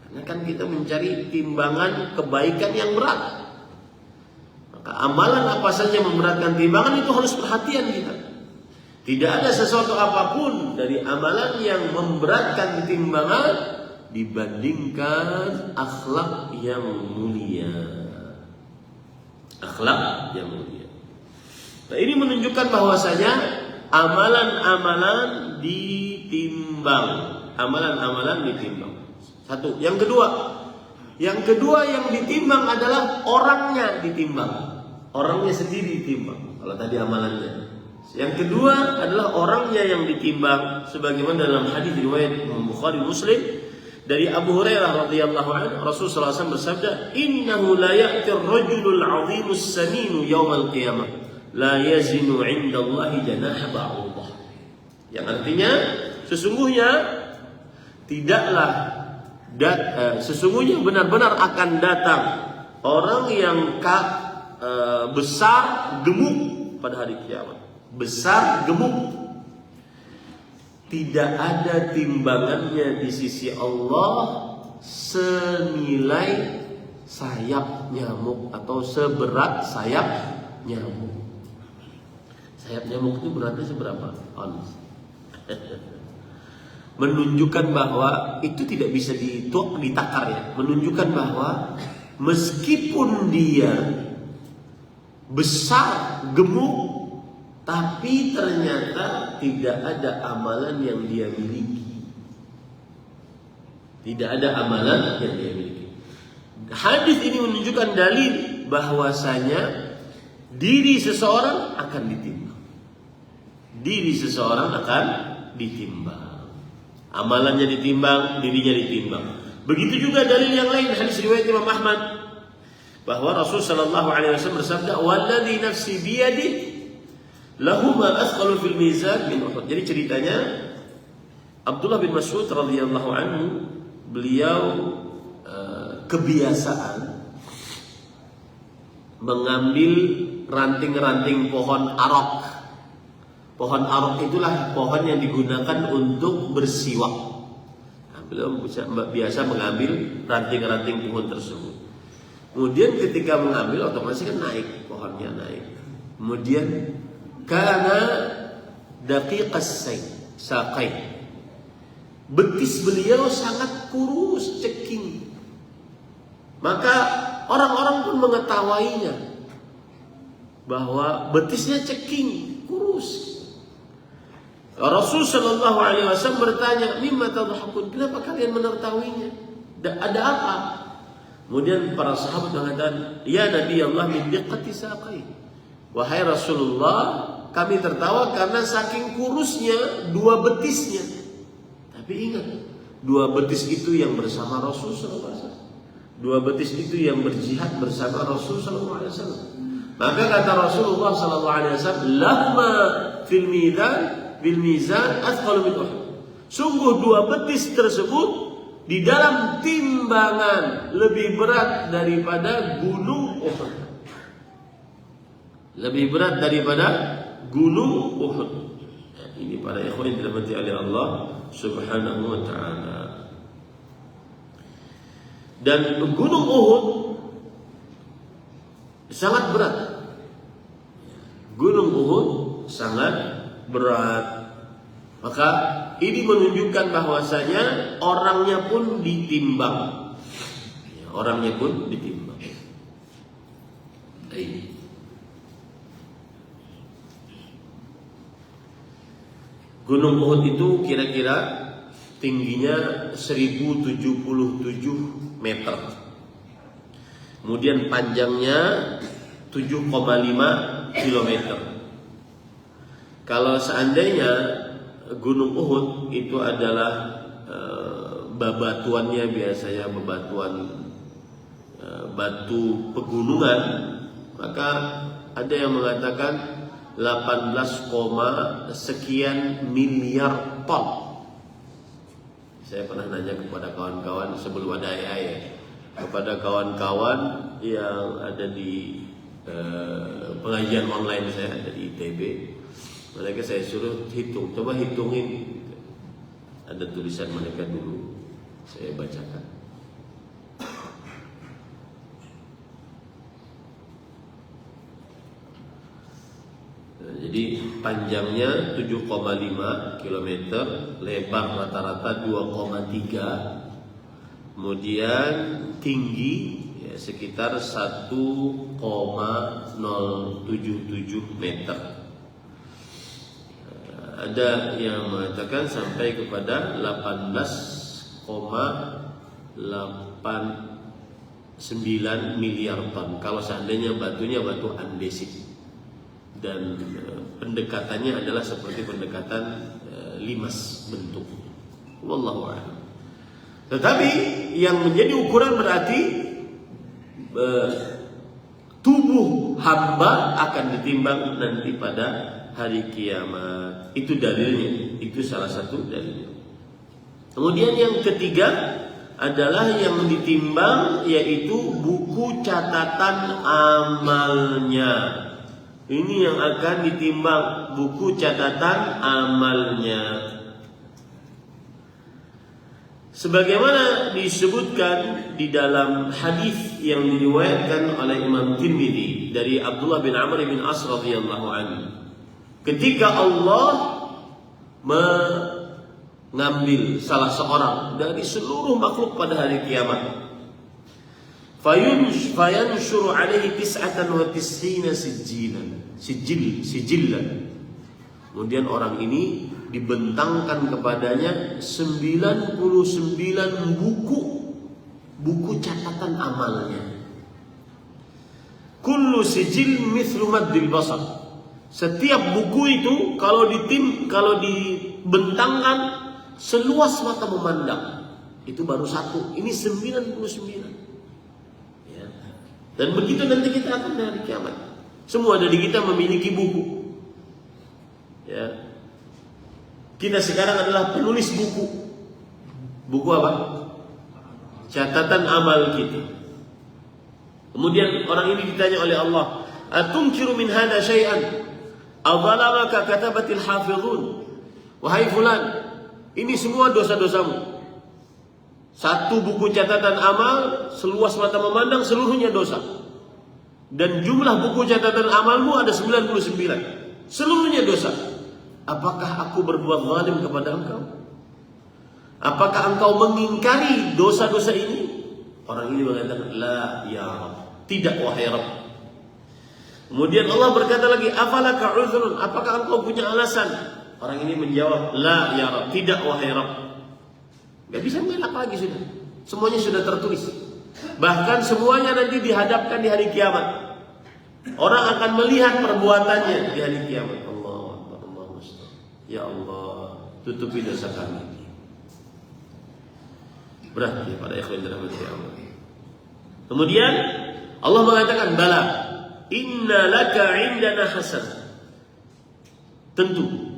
Karena kan kita mencari timbangan kebaikan yang berat. Maka amalan apa saja memberatkan timbangan itu harus perhatian kita. Tidak ada sesuatu apapun dari amalan yang memberatkan timbangan dibandingkan akhlak yang mulia. Akhlak yang mulia. Nah, ini menunjukkan bahwasanya amalan-amalan ditimbang. Amalan-amalan ditimbang. Satu. Yang kedua yang ditimbang adalah orangnya ditimbang. Orangnya sendiri ditimbang. Kalau tadi amalannya. Yang kedua adalah orangnya yang ditimbang, sebagaimana dalam hadis riwayat Bukhari Muslim dari Abu Hurairah radhiyallahu anhu, Rasulullah SAW bersabda, "Innahu la ya'ti ar-rajulul 'azimus saminu yaumal qiyamah, la yazinu 'inda Allahi janaha ba'udah." Yang artinya sesungguhnya benar-benar akan datang orang yang besar gemuk pada hari kiamat. Besar gemuk, tidak ada timbangannya di sisi Allah senilai sayap nyamuk atau seberat sayap nyamuk. Sayap nyamuk itu beratnya seberapa? Ons. Menunjukkan bahwa itu tidak bisa ditakar ya. Menunjukkan bahwa meskipun dia besar, gemuk, tapi ternyata tidak ada amalan yang dia miliki. Tidak ada amalan yang dia miliki. Hadis ini menunjukkan dalil bahwasanya diri seseorang akan ditimbang. Diri seseorang akan ditimbang. Amalannya ditimbang, dirinya ditimbang. Begitu juga dalil yang lain, hadis riwayat Imam Ahmad, bahwa Rasul sallallahu alaihi wasallam bersabda, "Walladzi nafsi biyadi lahu ma athqalu fil mizan min Uhud." Jadi ceritanya Abdullah bin Mas'ud radhiyallahu anhu, beliau kebiasaan mengambil ranting-ranting pohon arok. Pohon arok itulah pohon yang digunakan untuk bersiwak. Nah, beliau biasa mengambil ranting-ranting pohon tersebut. Kemudian ketika mengambil otomatis kan naik, pohonnya naik. Kemudian karena daqiqas saqai, betis beliau sangat kurus, ceking. Maka orang-orang pun mengetahuinya bahwa betisnya ceking, kurus. Rasul sallallahu alaihi wasallam bertanya, "Mimma tadhakun?" Kenapa kalian menertawainnya? Ada apa? Kemudian para sahabat mengatakan, "Ya Nabi Allah, min diqqati saqai." Wahai Rasulullah, kami tertawa karena saking kurusnya dua betisnya. Tapi ingat, dua betis itu yang bersama Rasul sallallahu alaihi wasallam. Dua betis itu yang berjihad bersama Rasul sallallahu alaihi wasallam. Maka kata Rasulullah sallallahu alaihi wasallam, "Lahma fil mizan athqalu min Uhud." Sungguh dua betis tersebut di dalam timbangan lebih berat daripada gunung Uhud. Lebih berat daripada gunung Uhud. Ya, ini para ikhwan yang dirahmati oleh Allah Subhanahu wa taala. Dan gunung Uhud sangat berat. Gunung Uhud sangat berat. Maka ini menunjukkan bahwasanya orangnya pun ditimbang. Orangnya pun ditimbang. Baik. Gunung Uhud itu kira-kira tingginya 1077 meter. Kemudian panjangnya 7,5 kilometer. Kalau seandainya Gunung Uhud itu adalah bebatuannya biasanya bebatuan batu pegunungan, maka ada yang mengatakan 18, sekian miliar ton. Saya pernah nanya kepada kawan-kawan sebelum ada AI ya, kepada kawan-kawan yang ada di pengajian online saya ada di ITB. Mereka saya suruh hitung, coba hitungin. Ada tulisan mereka dulu, saya bacakan. Jadi panjangnya 7,5 km, lebar rata-rata 2,3, kemudian tinggi ya, sekitar 1,077 meter. Ada yang mengatakan sampai kepada 18,89 miliar ton. Kalau seandainya batunya batu andesit. Dan pendekatannya adalah seperti pendekatan limas bentuk. Wallahu a'lam. Tetapi yang menjadi ukuran berarti tubuh hamba akan ditimbang nanti pada hari kiamat. Itu dalilnya. Itu salah satu dalilnya. Kemudian yang ketiga adalah yang ditimbang yaitu buku catatan amalnya. Ini yang akan ditimbang, buku catatan amalnya. Sebagaimana disebutkan di dalam hadis yang diriwayatkan oleh Imam Tirmidzi dari Abdullah bin Amr bin As radhiyallahu anhu, ketika Allah mengambil salah seorang dari seluruh makhluk pada hari kiamat, fayanshuru alaihi 99 sijillan. Kemudian orang ini dibentangkan kepadanya 99 buku catatan amalnya. Kullu sijil mithlu maddil basar. Setiap buku itu kalau dibentangkan seluas mata memandang. Itu baru satu. Ini 99. Ya. Dan begitu nanti kita akan dari kiamat. Semua dari kita memiliki buku. Ya. Kita sekarang adalah penulis buku. Buku apa? Catatan amal kita. Kemudian orang ini ditanya oleh Allah, "Atunkiru min hada syai'an? Adzalamaka katabatil hafizun." Wahai fulan, ini semua dosa-dosamu. Satu buku catatan amal, seluas mata memandang, seluruhnya dosa. Dan jumlah buku catatan amalmu ada 99. Seluruhnya dosa. Apakah aku berbuat zalim kepada engkau? Apakah engkau mengingkari dosa-dosa ini? Orang ini mengatakan, la ya Rabb. Tidak wahai Rabb. Kemudian Allah berkata lagi, afalaka uzrun? Apakah engkau punya alasan? Orang ini menjawab, la ya Rabb. Tidak wahai Rabb. Gak bisa mengelak lagi sudah. Semuanya sudah tertulis. Bahkan semuanya nanti dihadapkan di hari kiamat. Orang akan melihat perbuatannya di hari kiamat. Ya Allah, tutupi dosa kami. Berat ya pada ikhwan dirahmati Allah. Kemudian Allah mengatakan, bala, inna laka indana hasan. Tentu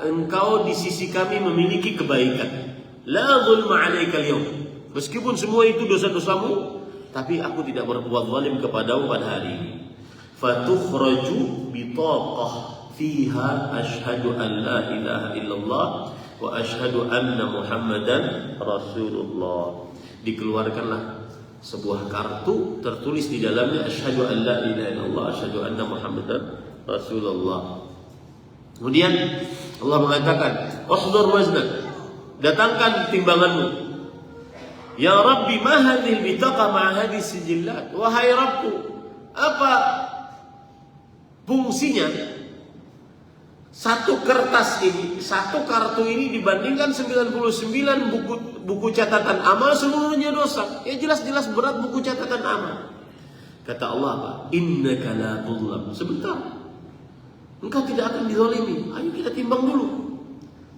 engkau di sisi kami memiliki kebaikan. La zulma 'alaika al-yawm. Meskipun semua itu dosa-dosamu, tapi aku tidak berbuat zalim kepadamu pada hari ini. Fatukhraju bitaqah fiha asyhadu an la ilaha illallah wa asyhadu anna Muhammadan Rasulullah. Dikeluarkanlah sebuah kartu tertulis di dalamnya asyhadu an la ilaha illallah asyhadu anna Muhammadan Rasulullah. Kemudian Allah mengatakan, "Uhdhur waznak." Datangkan timbanganmu. Ya Rabbi, ma hadhihi bitaqa ma hadhihi sijillat? Wahai Rabbku, apa fungsinya satu kertas ini, satu kartu ini dibandingkan 99 buku catatan amal seluruhnya dosa? Ya jelas-jelas berat buku catatan amal. Kata Allah apa? Innaka la tudlam. Sebentar, engkau tidak akan dizalimi. Ayo kita timbang dulu.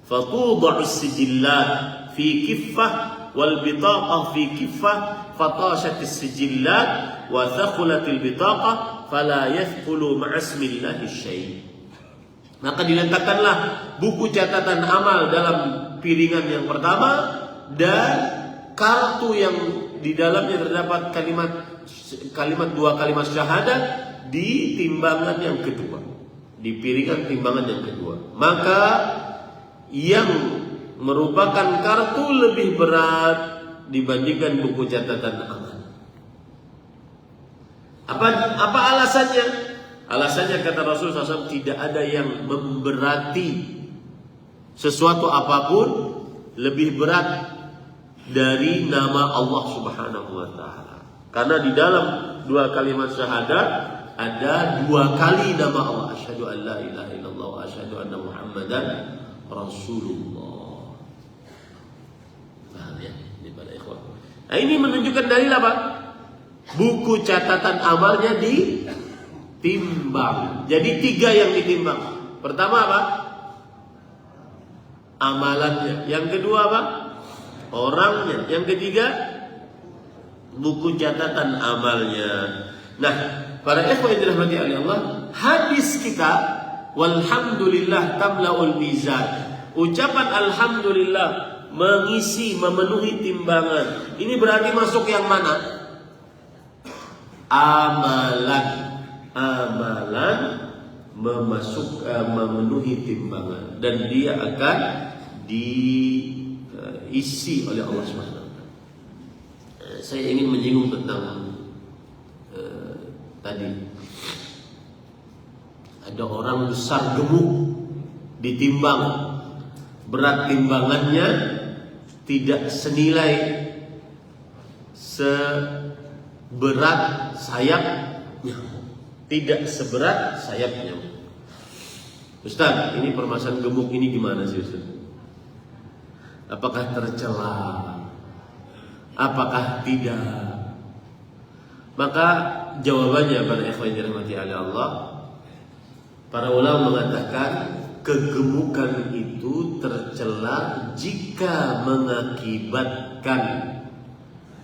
Fatudha'us sijillat fi kiffah wal bitaqah fi kiffah fatashatis sijillat wa thaqulatil bitaqah fala yathqulu ma'asmillahi syai'. Maka diletakkanlah buku catatan amal dalam piringan yang pertama dan kartu yang di dalamnya terdapat kalimat dua kalimat syahadat di timbangan yang kedua, di piringan timbangan yang kedua. Maka yang merupakan kartu lebih berat dibandingkan buku catatan amal. Apa alasannya? Alasannya kata Rasul SAW, tidak ada yang memberati sesuatu apapun lebih berat dari nama Allah Subhanahu wa Ta'ala. Karena di dalam dua kalimat syahadat ada dua kali nama Allah, asyhadu an la ilaha illallah wa asyhadu anna Muhammadan Rasulullah. Paham ya? Nah, ini menunjukkan dalil apa? Buku catatan amalnya ditimbang. Jadi 3 yang ditimbang. Pertama apa? Amalannya. Yang kedua apa? Orangnya. Yang ketiga, buku catatan amalnya. Nah, para ikhwan yang dirahmati oleh Allah, hadis kita walhamdulillah tamlaul mizan. Ucapan alhamdulillah mengisi, memenuhi timbangan. Ini berarti masuk yang mana? Amalan memenuhi timbangan dan dia akan diisi oleh Allah Subhanahu wa taala. Saya ingin menyinggung tentang tadi ada orang besar gemuk ditimbang, berat timbangannya tidak senilai seberat sayapnya, tidak seberat sayapnya. Ustaz, ini permasalahan gemuk ini gimana sih Ustaz? Apakah tercela? Apakah tidak? Maka jawabannya pada ikhwan yang dirahmati oleh Allah, para ulama mengatakan kegemukan itu tercela jika mengakibatkan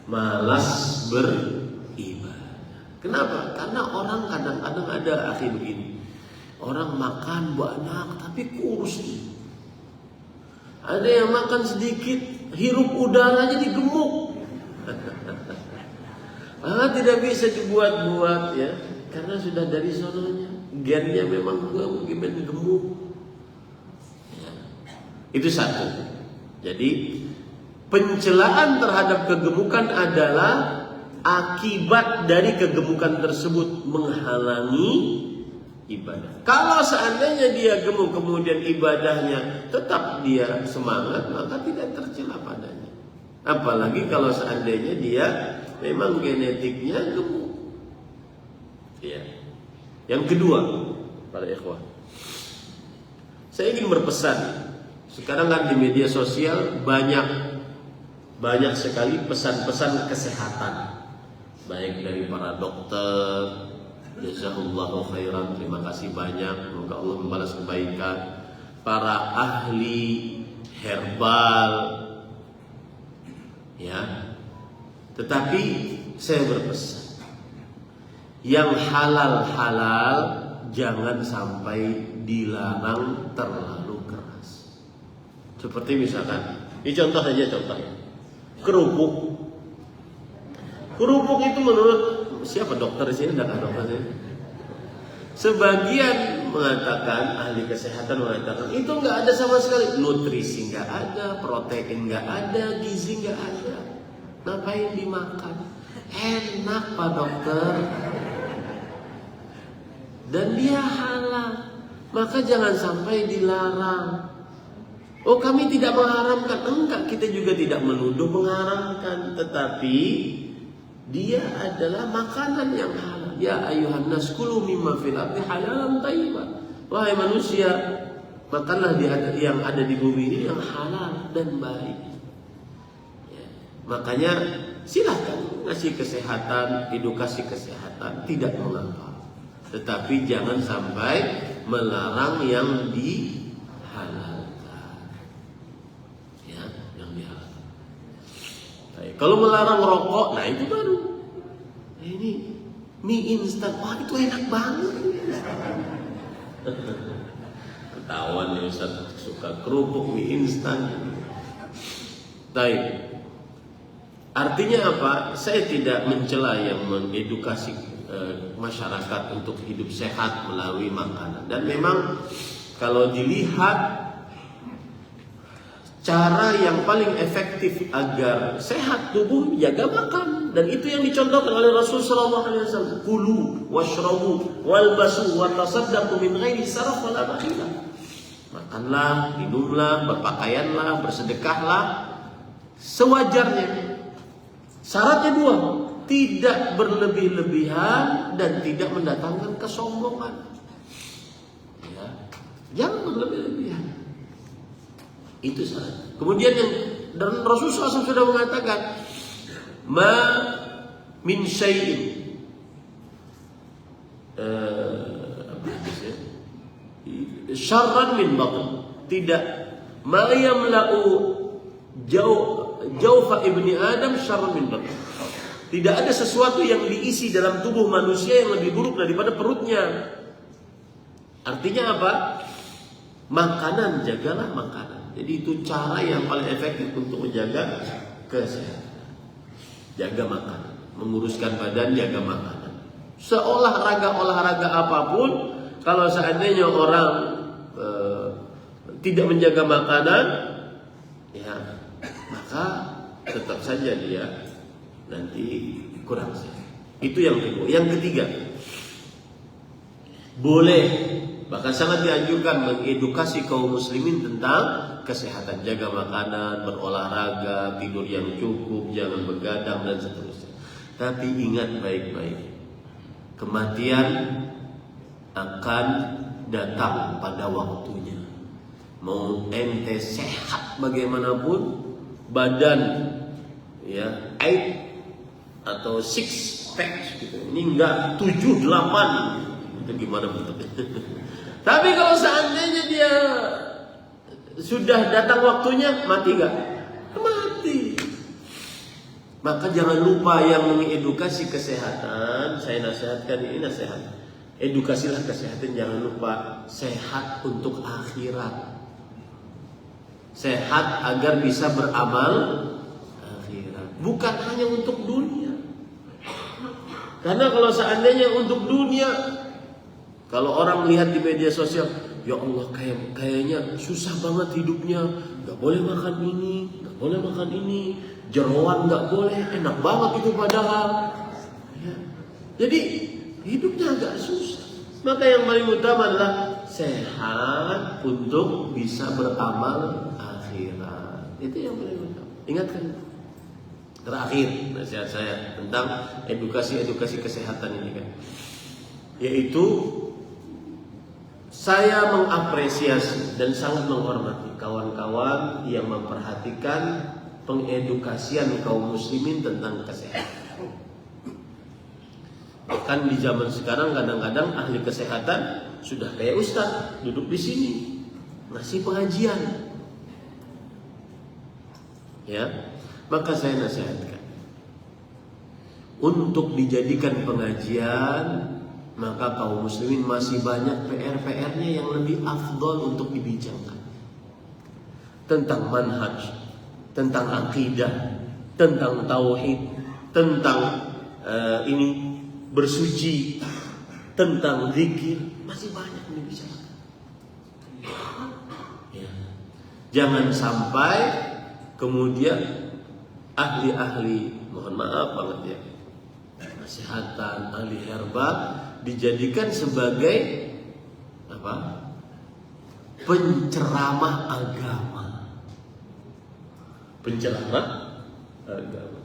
malas beribadah. Kenapa? Karena orang kadang-kadang ada akhi begini, orang makan banyak tapi kurus nih. Ada yang makan sedikit, hirup udara jadi gemuk. Tidak bisa dibuat-buat ya, karena sudah dari sononya gennya memang mungkin gemuk ya. Itu satu. Jadi pencelaan terhadap kegemukan adalah akibat dari kegemukan tersebut menghalangi ibadah. Kalau seandainya dia gemuk kemudian ibadahnya tetap dia semangat, maka tidak tercela padanya. Apalagi kalau seandainya dia memang genetiknya gemuk. Ya. Yang kedua, para ikhwah, saya ingin berpesan. Sekarang kan di media sosial banyak sekali pesan-pesan kesehatan, baik dari para dokter. Jazakallahu khairan, terima kasih banyak, semoga Allah membalas kebaikan. Para ahli herbal, ya. Tetapi saya berpesan, yang halal-halal jangan sampai dilarang terlalu keras. Seperti misalkan, ini contoh saja contohnya, kerupuk. Kerupuk itu menurut siapa dokter di sini? Ada dokter sini? Sebagian mengatakan, ahli kesehatan mengatakan itu nggak ada sama sekali, nutrisi nggak ada, protein nggak ada, gizi nggak ada. Ngapain dimakan? Enak Pak Dokter. Dan dia halal, maka jangan sampai dilarang. Oh, kami tidak mengharamkan. Enggak, kita juga tidak menuduh mengharamkan, tetapi dia adalah makanan yang halal. Ya ayuhan nas kulu mimma fil ardi halalan thayyiban. Wahai manusia, makanlah yang ada di bumi ini yang halal dan baik. Makanya silahkan ngasih kesehatan, edukasi kesehatan, tidak mengapa. Tetapi jangan sampai melarang yang dihalalkan. Ya, yang dihalalkan. Baik. Kalau melarang rokok, nah itu baru. Ini mie instan, wah itu enak banget. Ketahuan ya Ustaz suka kerupuk mie instan. Baik. Artinya apa? Saya tidak mencela yang mengedukasi masyarakat untuk hidup sehat melalui makanan. Dan memang kalau dilihat cara yang paling efektif agar sehat tubuh, jaga makan. Dan itu yang dicontohkan oleh Rasulullah SAW. Kulu washrabu walbasu watasaddaqu min ghairi saraf wala bakhila. Makanlah, minumlah, berpakaianlah, bersedekahlah sewajarnya. Syaratnya dua, tidak berlebih-lebihan dan tidak mendatangkan kesombongan. Ya, jangan berlebih-lebihan. Itu syarat. Kemudian dan Rasulullah SAW sudah mengatakan, ma min syai'in syarran min batn. Tidak ma yamla'u jaufa ibni Adam syarran min batn. Tidak ada sesuatu yang diisi dalam tubuh manusia yang lebih buruk daripada perutnya. Artinya apa? Makanan, jagalah makanan. Jadi itu cara yang paling efektif untuk menjaga kesehatan. Jaga makanan, menguruskan badan, jaga makanan. Olahraga apapun, kalau seandainya orang tidak menjaga makanan, ya maka tetap saja dia nanti kurang sehat. Itu yang kedua. Yang ketiga, boleh, bahkan sangat dianjurkan mengedukasi kaum muslimin tentang kesehatan, jaga makanan, berolahraga, tidur yang cukup, jangan begadang dan seterusnya. Tapi ingat baik-baik, kematian akan datang pada waktunya. Mau ente sehat bagaimanapun, badan ya 8 atau 6 pack gitu, ini enggak 7, 8, itu gimana bentuknya? Tapi kalau seandainya dia sudah datang waktunya, mati gak? Mati. Maka jangan lupa yang mengedukasi kesehatan, saya nasihatkan ini nasihat. Edukasilah kesehatan, jangan lupa sehat untuk akhirat. Sehat agar bisa beramal akhirat, bukan hanya untuk dunia. Karena kalau seandainya untuk dunia, kalau orang lihat di media sosial, ya Allah kayaknya susah banget hidupnya, nggak boleh makan ini, nggak boleh makan ini, jeroan nggak boleh, enak banget itu padahal. Ya. Jadi hidupnya agak susah. Maka yang paling utama adalah sehat untuk bisa beramal akhirat. Itu yang paling utama. Ingatkan. Terakhir nasihat saya tentang edukasi kesehatan ini kan, yaitu saya mengapresiasi dan sangat menghormati kawan-kawan yang memperhatikan pengedukasian kaum muslimin tentang kesehatan. Bahkan di zaman sekarang kadang-kadang ahli kesehatan sudah kayak ustaz, duduk di sini ngasih pengajian. Ya, maka saya nasihatkan untuk dijadikan pengajian, maka kaum muslimin masih banyak PR-nya yang lebih afdol untuk dibincangkan. Tentang manhaj, tentang akidah, tentang tauhid, tentang bersuci, tentang zikir, masih banyak yang dibicarakan. Ya. Jangan sampai kemudian ahli-ahli, mohon maaf banget ya, kesehatan, ahli herbal dijadikan sebagai apa? Penceramah agama. Penceramah agama.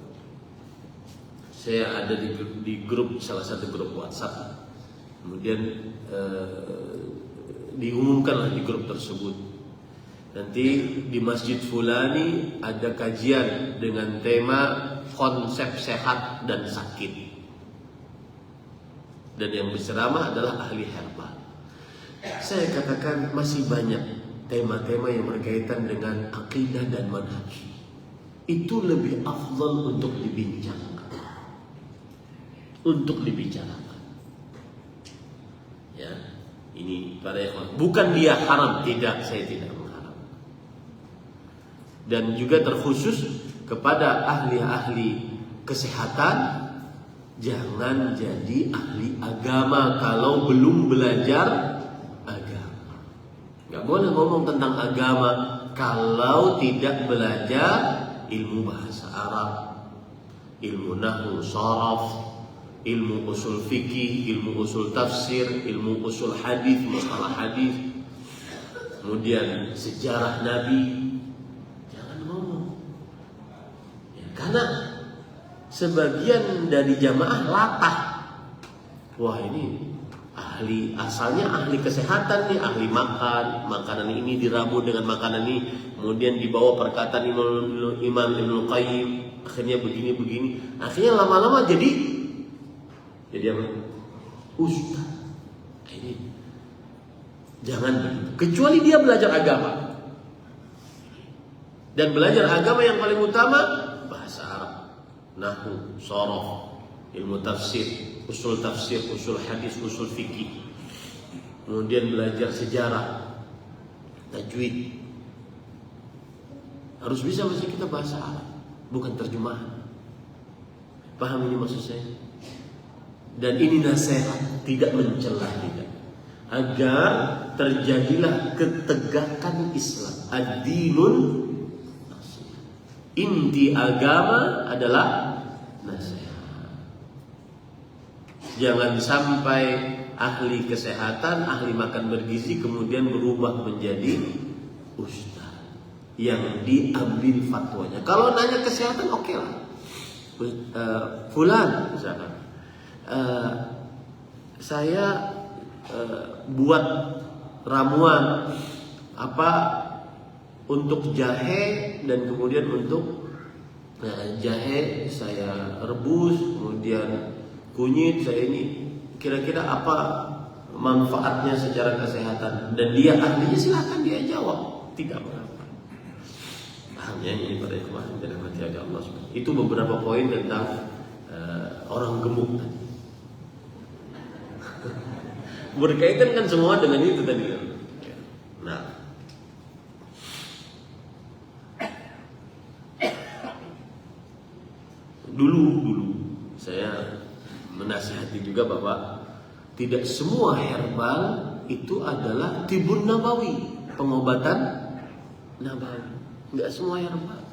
Saya ada di grup, salah satu grup WhatsApp. Kemudian diumumkanlah di grup tersebut, nanti di Masjid Fulani ada kajian dengan tema konsep sehat dan sakit. Dan yang berceramah adalah ahli herbal. Saya katakan masih banyak tema-tema yang berkaitan dengan akidah dan manhaj. Itu lebih afdal untuk dibincangkan, untuk dibicarakan. Ya, ini para ikhwan. Bukan dia haram, tidak, saya tidak mengharam. Dan juga terkhusus kepada ahli-ahli kesehatan, jangan jadi ahli agama kalau belum belajar agama. Gak boleh ngomong tentang agama kalau tidak belajar ilmu bahasa Arab, ilmu nahwu sharaf, ilmu usul fikih, ilmu usul tafsir, ilmu usul hadis, mustalah hadis, kemudian sejarah Nabi. Jangan ngomong ya, karena sebagian dari jamaah latah. Wah, ini ahli, asalnya ahli kesehatan nih, ahli makan, makanan ini diramu dengan makanan ini, kemudian dibawa perkataan Imam Ibnu Qayyim, akhirnya begini, akhirnya lama-lama jadi apa? Ustaz. Ini jangan begitu. Kecuali dia belajar agama. Dan belajar agama yang paling utama bahasa Arab, nahwu, sharaf, ilmu tafsir, usul hadis, usul fikih. Kemudian belajar sejarah, tajwid. Harus bisa bahasa kita bahasa Arab, bukan terjemahan. Paham ini maksud saya? Dan ini nasihat, tidak mencela, tidak, agar terjadilah ketegakan Islam. Ad-dinun nasihat. Inti agama adalah nasihat. Jangan sampai ahli kesehatan, ahli makan bergizi kemudian berubah menjadi ustaz yang diambil fatwanya. Kalau nanya kesehatan oke lah. Fulan misalkan, saya buat ramuan apa untuk jahe, dan kemudian untuk jahe saya rebus, kemudian kunyit saya ini, kira-kira apa manfaatnya secara kesehatan, dan dia ahlinya, silakan dia jawab, tidak apa-apa. Pahamnya ini pada ikhwan dan rahmati Allah. Itu beberapa poin tentang orang gemuk tadi. Berkaitan kan semua dengan itu tadi. Nah, dulu saya menasihati juga bahwa tidak semua herbal itu adalah tibun nabawi, pengobatan nabawi. Enggak semua herbal.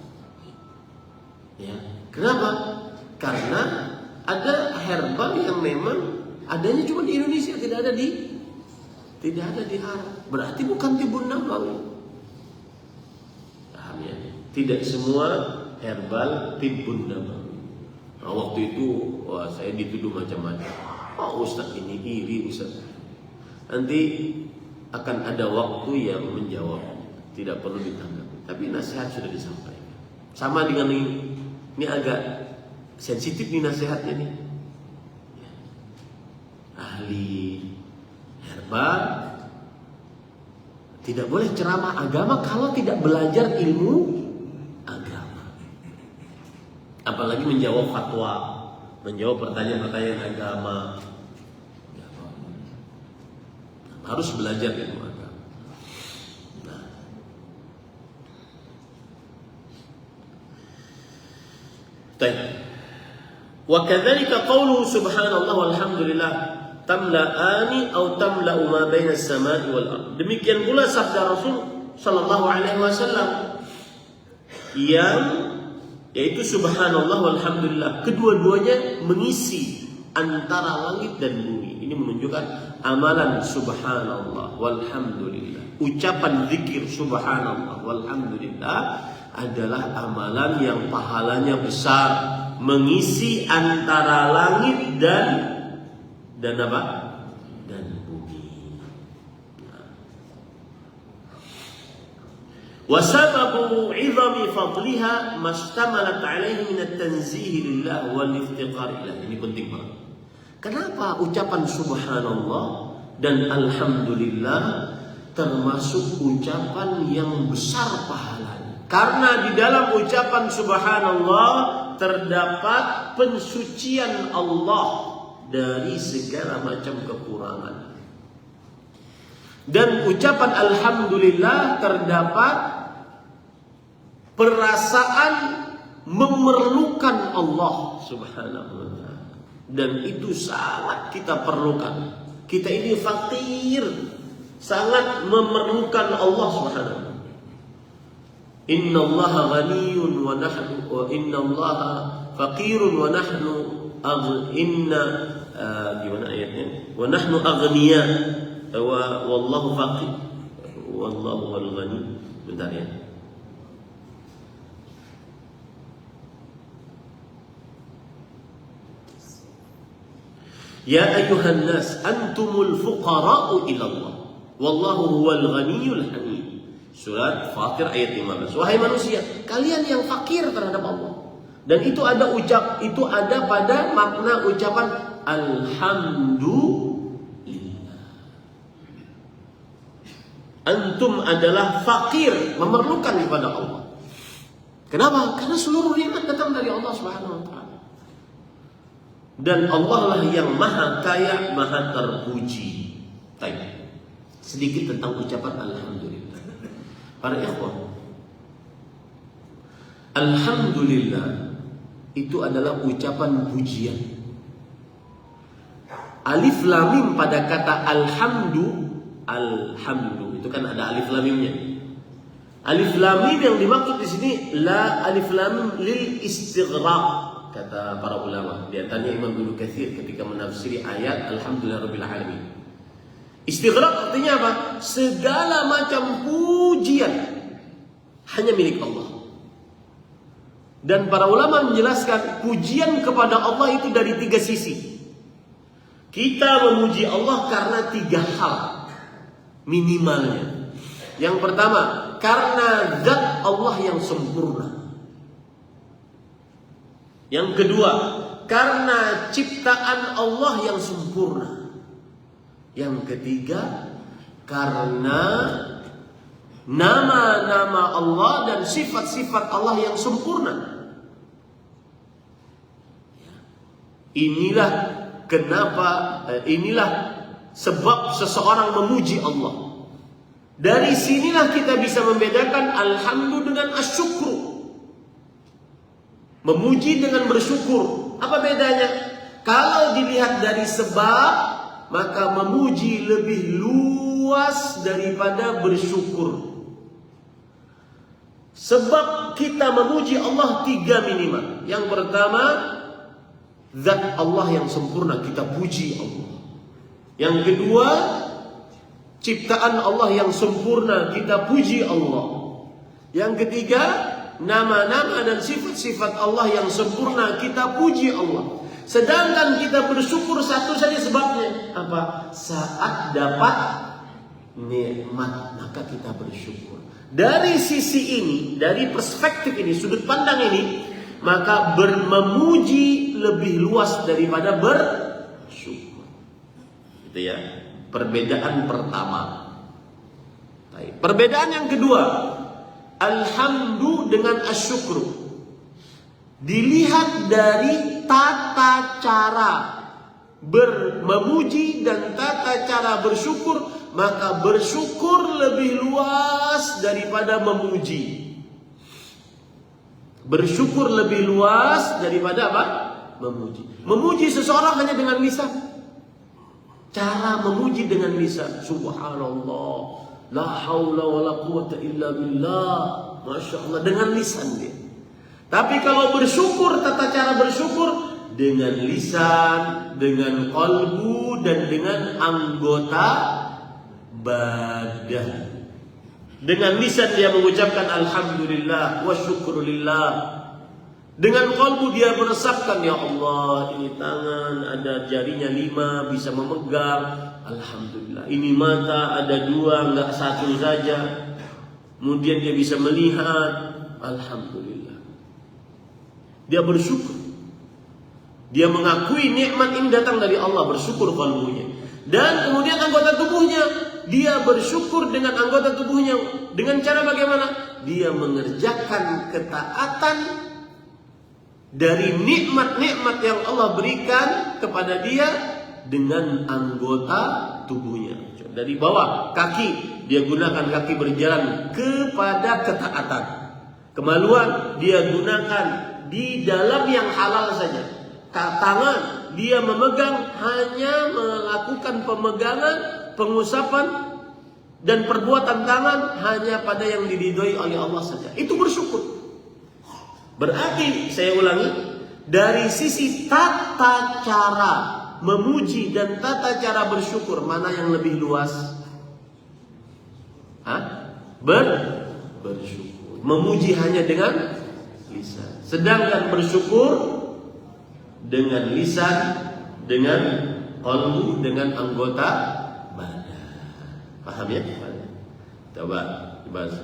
Ya, kenapa? Karena ada herbal yang memang adanya cuma di Indonesia, tidak ada di Arab. Berarti bukan tibun nabawi. Paham ya? Tidak semua herbal tibun nabawi. Nah, waktu itu saya dituduh macam-macam. Oh, Ustaz ini iri, Ustaz. Nanti akan ada waktu yang menjawab, tidak perlu ditanggapi. Tapi nasihat sudah disampaikan. Sama dengan ini agak sensitif nih nasihatnya nih. Ahli herbal tidak boleh ceramah agama kalau tidak belajar ilmu agama. Apalagi menjawab fatwa, menjawab pertanyaan-pertanyaan agama. Harus belajar ilmu agama. Nah. Baik. Wa kadzalika qauluhu subhanallah walhamdulillah tamla'ani atau tamla'u ma baina as-sama'i wal ardh. Demikian pula sabda Rasul sallallahu alaihi wasallam yang yaitu subhanallah walhamdulillah, kedua-duanya mengisi antara langit dan bumi. Ini menunjukkan amalan subhanallah walhamdulillah, ucapan zikir subhanallah walhamdulillah adalah amalan yang pahalanya besar, mengisi antara langit dan apa? Dan bumi. Wasababu 'idhami fadliha mashtamalat 'alaihi min at-tanzih lillah wal iftiqar ilah. Ini penting banget. Kenapa ucapan subhanallah dan alhamdulillah termasuk ucapan yang besar pahalanya? Karena di dalam ucapan subhanallah terdapat pensucian Allah dari segala macam kekurangan. Dan ucapan alhamdulillah terdapat perasaan memerlukan Allah subhanahu wa ta'ala. Dan itu sangat kita perlukan. Kita ini fakir, sangat memerlukan Allah subhanahu wa ta'ala. Inna Allah ghaniyun wa nahnu wa inna Allah faqirun wa nahnu gimana ayatnya? Wa nahnu aghniya wa wallahu faqir wallahu wal ghani. Bentar ya. Ya ayuhan nas antumul fuqara'u ila Allah wallahu huwal ghaniyul hamid. Surat Fatir ayat 15. Wahai manusia, kalian yang fakir terhadap Allah. Dan itu ada pada makna ucapan alhamdulillah. Antum adalah fakir, memerlukan kepada Allah. Kenapa? Karena seluruh nikmat datang dari Allah Subhanahu wa taala. Dan Allah lah yang maha kaya, maha terpuji. Baik. Sedikit tentang ucapan alhamdulillah. Para ikhwan, alhamdulillah itu adalah ucapan pujian. Alif lam mim pada kata alhamdu itu kan ada alif lam mimnya. Alif lam mim yang dimaksud di sini la alif lam lil istighraq, kata para ulama. Di antaranya Imam Ibnu Katsir ketika menafsiri ayat alhamdulillahirabbil alamin. Istighraq artinya apa? Segala macam pujian hanya milik Allah. Dan para ulama menjelaskan pujian kepada Allah itu dari 3 sisi. Kita memuji Allah karena 3 hal minimalnya. Yang pertama, karena zat Allah yang sempurna. Yang kedua, karena ciptaan Allah yang sempurna. Yang ketiga, karena nama-nama Allah dan sifat-sifat Allah yang sempurna. Inilah sebab seseorang memuji Allah. Dari sinilah kita bisa membedakan alhamdu dengan asyukru. Memuji dengan bersyukur. Apa bedanya? Kalau dilihat dari sebab, maka memuji lebih luas daripada bersyukur. Sebab kita memuji Allah 3 minimal. Yang pertama, zat Allah yang sempurna, kita puji Allah. Yang kedua, ciptaan Allah yang sempurna, kita puji Allah. Yang ketiga, nama-nama dan sifat-sifat Allah yang sempurna, kita puji Allah. Sedangkan kita bersyukur satu saja sebabnya. Apa? Saat dapat nikmat, maka kita bersyukur. Dari sisi ini, dari perspektif ini, sudut pandang ini, maka memuji lebih luas daripada bersyukur. Itu ya, perbedaan pertama. Baik. Perbedaan yang kedua, alhamdu dengan asyukru. Dilihat dari tata cara memuji dan tata cara bersyukur, maka bersyukur lebih luas daripada memuji. Bersyukur lebih luas daripada apa? Memuji. Memuji seseorang hanya dengan lisan. Cara memuji dengan lisan, subhanallah, la haula wala quwata illa billah, masya Allah, dengan lisan dia. Tapi kalau bersyukur, tata cara bersyukur dengan lisan, dengan qalbu, dan dengan anggota badan. Dengan lisan dia mengucapkan alhamdulillah wa syukrulillah. Dengan qalbu dia meresapkan, ya Allah, ini tangan ada jarinya 5 bisa memegang, alhamdulillah. Ini mata ada 2 enggak 1 saja. Kemudian dia bisa melihat, alhamdulillah. Dia bersyukur. Dia mengakui nikmat ini datang dari Allah, bersyukur qalbunya. Dan kemudian anggota tubuhnya, dia bersyukur dengan anggota tubuhnya. Dengan cara bagaimana? Dia mengerjakan ketaatan dari nikmat-nikmat yang Allah berikan kepada dia dengan anggota tubuhnya. Dari bawah kaki, dia gunakan kaki berjalan kepada ketaatan. Kemaluan dia gunakan di dalam yang halal saja. Tangan dia memegang, hanya melakukan pemegangan, pengusapan dan perbuatan tangan hanya pada yang diridhoi oleh Allah saja. Itu bersyukur. Berarti saya ulangi, dari sisi tata cara memuji dan tata cara bersyukur, mana yang lebih luas? Bersyukur. Memuji hanya dengan lisan. Sedangkan bersyukur dengan lisan, dengan qalbu, dengan anggota badan. Paham ya? Coba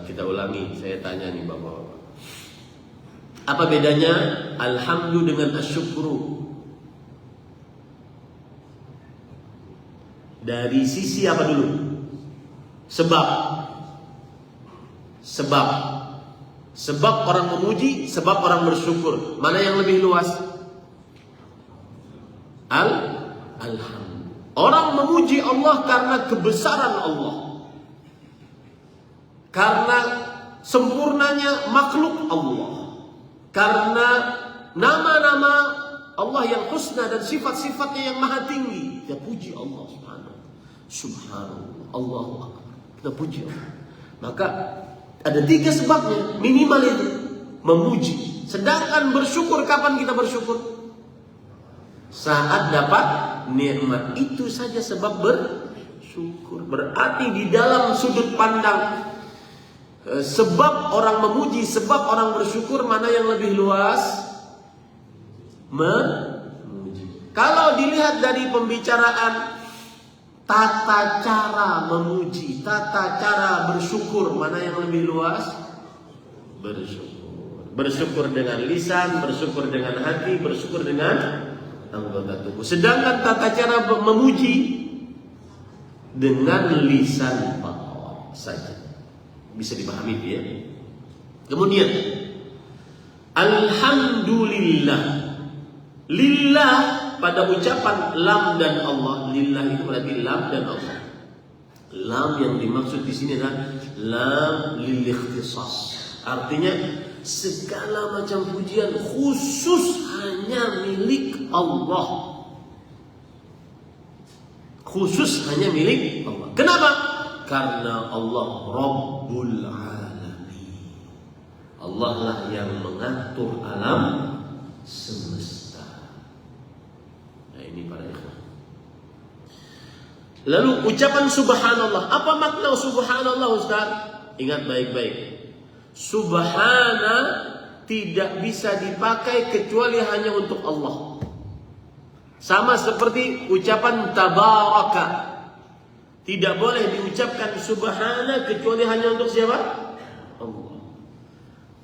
kita ulangi. Saya tanya nih Bapak-bapak. Apa bedanya alhamdu dengan asyukru? Dari sisi apa dulu? Sebab orang memuji, sebab orang bersyukur. Mana yang lebih luas? Alhamdulillah. Orang memuji Allah karena kebesaran Allah, karena sempurnanya makhluk Allah, karena nama-nama Allah yang husna dan sifat-sifatnya yang maha tinggi. Kita puji Allah subhanallah, Allahu akbar. Kita puji Allah. Maka Ada 3 sebabnya, minimal itu. Memuji. Sedangkan bersyukur, kapan kita bersyukur? Saat dapat nikmat. Itu saja sebab bersyukur. Berarti di dalam sudut pandang sebab orang memuji, sebab orang bersyukur, mana yang lebih luas? Memuji. Kalau dilihat dari pembicaraan tata cara memuji, tata cara bersyukur, mana yang lebih luas? Bersyukur. Bersyukur dengan lisan, bersyukur dengan hati, bersyukur dengan anggota tubuh. Sedangkan tata cara memuji dengan lisan saja. Bisa dipahami ya. Kemudian alhamdulillah. Lillah pada ucapan lam dan Allah. Lillah itu berarti lam dan Allah. Lam yang dimaksud di sini adalah lam lil ikhtisas. Artinya segala macam pujian khusus hanya milik Allah. Khusus hanya milik Allah. Kenapa? Karena Allah Rabbul Alamin. Allah lah yang mengatur alam semesta. Nah ini para ikhwan. Lalu ucapan subhanallah. Apa makna subhanallah Ustaz? Ingat baik-baik. Subhana tidak bisa dipakai kecuali hanya untuk Allah. Sama seperti ucapan tabaraka. Tidak boleh diucapkan subhana kecuali hanya untuk siapa? Allah.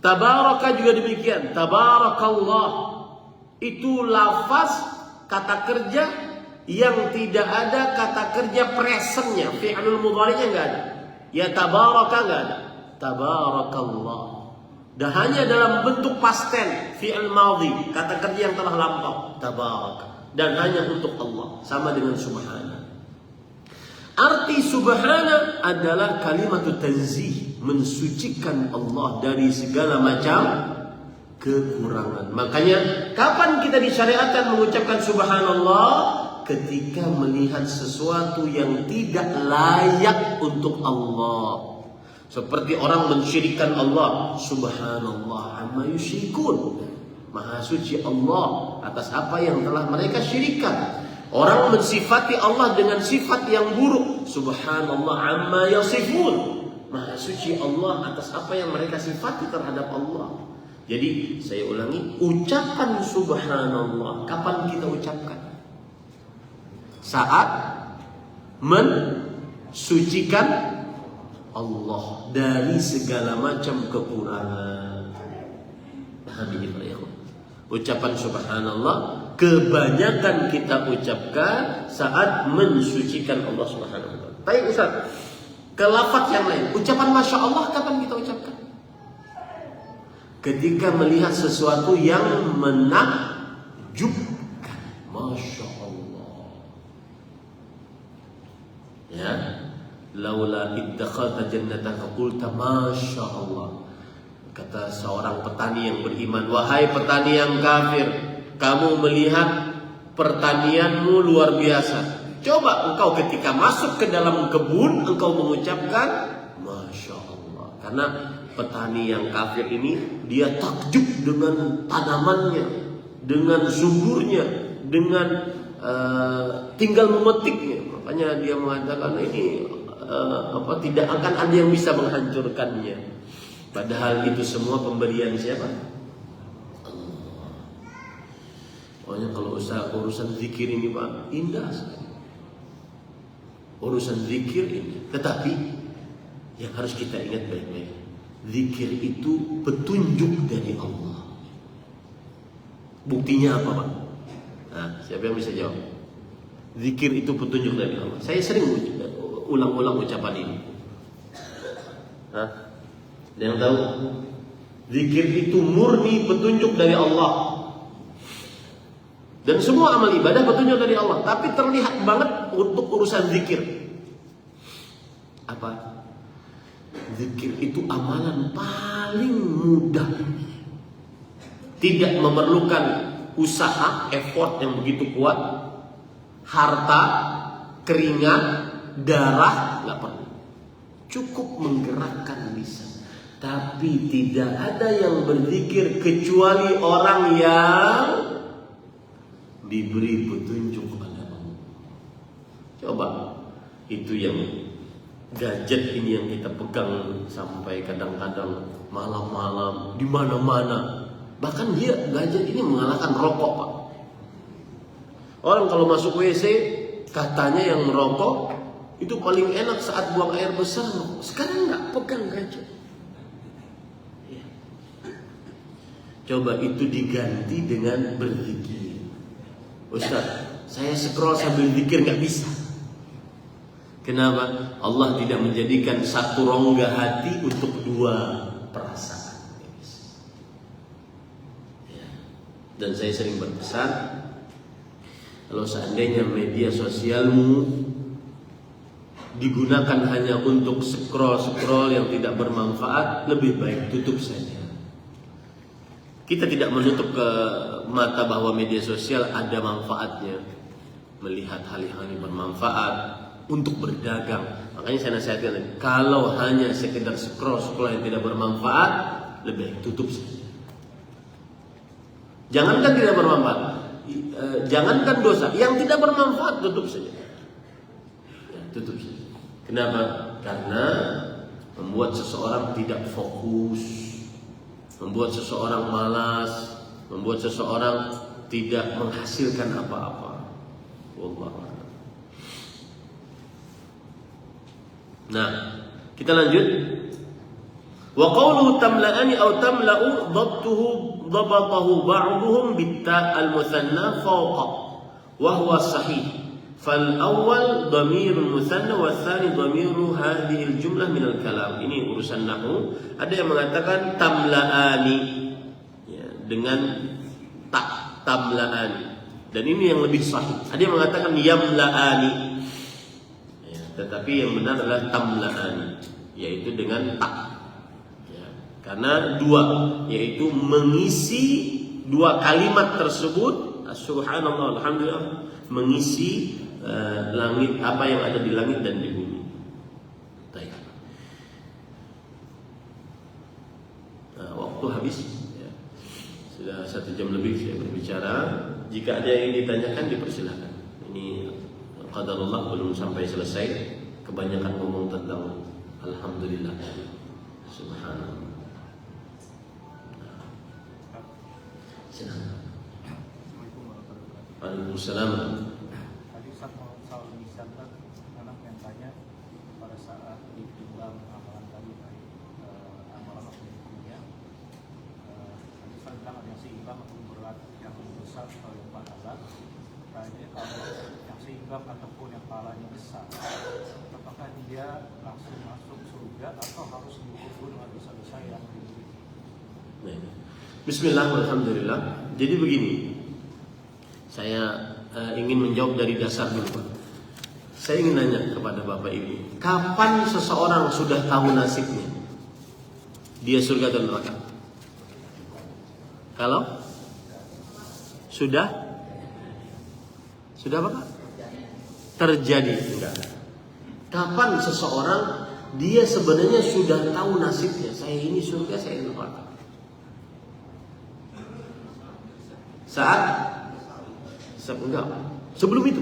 Tabaraka juga demikian. Tabarakallah. Itu lafaz kata kerja yang tidak ada kata kerja presentnya. Fi'lul mudhari'nya enggak ada. Ya tabaraka enggak ada. Tabarakallah. Dan hanya dalam bentuk past tense, fi'il madhi, kata kerja yang telah lampau. Tabaraka. Dan hanya untuk Allah. Sama dengan subhana. Arti subhana adalah kalimat tanzih, mensucikan Allah dari segala macam kekurangan. Makanya kapan kita disyariatkan mengucapkan subhanallah? Ketika melihat sesuatu yang tidak layak untuk Allah. Seperti orang mensyirikkan Allah. Subhanallah amma yusyrikun. Maha suci Allah atas apa yang telah mereka syirikkan. Orang mensifati Allah dengan sifat yang buruk. Subhanallah amma yasifun. Maha suci Allah atas apa yang mereka sifati terhadap Allah. Jadi saya ulangi, ucapan subhanallah kapan kita ucapkan? Saat mensucikan Allah dari segala macam kekurangan. Paham ini Pak ya? Ucapan subhanallah kebanyakan kita ucapkan saat mensucikan Allah Subhanahu wa taala. Baik Ustaz, ke lafaz yang lain. Ucapan masya Allah kapan kita ucapkan? Ketika melihat sesuatu yang menakjubkan. Masya Allah. Ya, laula ittakhadha jannataka qulta masya Allah. Kata seorang petani yang beriman, wahai petani yang kafir, kamu melihat pertanianmu luar biasa. Coba engkau ketika masuk ke dalam kebun, engkau mengucapkan masya Allah. Karena petani yang kafir ini, dia takjub dengan tanamannya, dengan suburnya, dengan tinggal memetiknya. Makanya dia mengatakan ini tidak akan ada yang bisa menghancurkannya. Padahal itu semua pemberian siapa? Allah. Pokoknya kalau urusan zikir ini Pak, indah sekali. Urusan zikir ini. Tetapi yang harus kita ingat baik-baik, zikir itu petunjuk dari Allah. Buktinya apa Pak? Nah, siapa yang bisa jawab? Zikir itu petunjuk dari Allah. Saya sering ulang-ulang ucapan ini. Hah? Ada yang tahu? Zikir itu murni petunjuk dari Allah. Dan semua amal ibadah petunjuk dari Allah. Tapi terlihat banget untuk urusan zikir. Apa? Zikir itu amalan paling mudah. Tidak memerlukan usaha, effort yang begitu kuat. Harta, keringat, darah, nggak perlu. Cukup menggerakkan lisan. Tapi tidak ada yang berzikir kecuali orang yang diberi petunjuk oleh Allah. Coba, itu yang gadget ini yang kita pegang sampai kadang-kadang malam-malam di mana-mana. Bahkan dia gadget ini mengalahkan rokok, Pak. Orang kalau masuk WC katanya yang merokok itu paling enak saat buang air besar. Sekarang nggak pegang gadget. Coba itu diganti dengan berzikir. Ustaz, saya scroll sambil zikir nggak bisa. Kenapa? Allah tidak menjadikan satu rongga hati untuk dua perasaan. Dan saya sering berpesan, kalau seandainya media sosialmu digunakan hanya untuk scroll yang tidak bermanfaat, lebih baik tutup saja. Kita tidak menutup ke mata bahwa media sosial ada manfaatnya, melihat hal-hal yang bermanfaat untuk berdagang. Makanya saya nasihatkan, kalau hanya sekedar scroll yang tidak bermanfaat, lebih baik tutup saja. Jangankan tidak bermanfaat, jangankan dosa, yang tidak bermanfaat tutup saja. Tutup saja. Kenapa? Karena membuat seseorang tidak fokus, membuat seseorang malas, membuat seseorang tidak menghasilkan apa-apa. Wallahu a'lam. Nah, kita lanjut. Wa qawluhu tamla'ani aw tamla'u dhabatahu ba'duhum bitta al-muthanna fawqa wa huwa sahih. Fal awal dhamirul mutsanna wa tsani dhamiru hadhihi al-jumlah min al-kalam. Ini urusan nahwu. Ada yang mengatakan tamla'ani, ya, dengan tak, tamla'ani. Dan ini yang lebih sahih. Ada yang mengatakan yamla'ani, ya, tetapi yang benar adalah tamla'ani, yaitu dengan tak, ya, karena dua, yaitu mengisi dua kalimat tersebut. Subhanallah, alhamdulillah, mengisi langit, apa yang ada di langit dan di bumi. Baik. Waktu habis, ya. Sudah 1 jam lebih saya berbicara. Jika ada yang ditanyakan, dipersilakan. Ini qadarullah, belum sampai selesai. Kebanyakan ngomong tentang alhamdulillah, subhanallah. Silakan. Waalaikumsalam. Tadi soal lisan kan, anak yang tanya pada saat ditimbang amalan tadi baik amalan atau dunia, tadi saya bilang ada yang seimbang atau berat, yang besar atau yang pahala. Tanya kalau yang seimbang ataupun yang pahalanya besar, apakah dia langsung masuk surga atau harus diukur dengan dosa-dosa yang dimiliki? Bismillah, alhamdulillah. Jadi begini, saya ingin menjawab dari dasar dulu, Pak. Saya ingin nanya kepada Bapak Ibu, kapan seseorang sudah tahu nasibnya? Dia surga atau neraka? Kalau sudah apa, Pak? Terjadi, enggak. Kapan seseorang dia sebenarnya sudah tahu nasibnya? Saya ini surga, saya ini neraka. Enggak. Sebelum itu,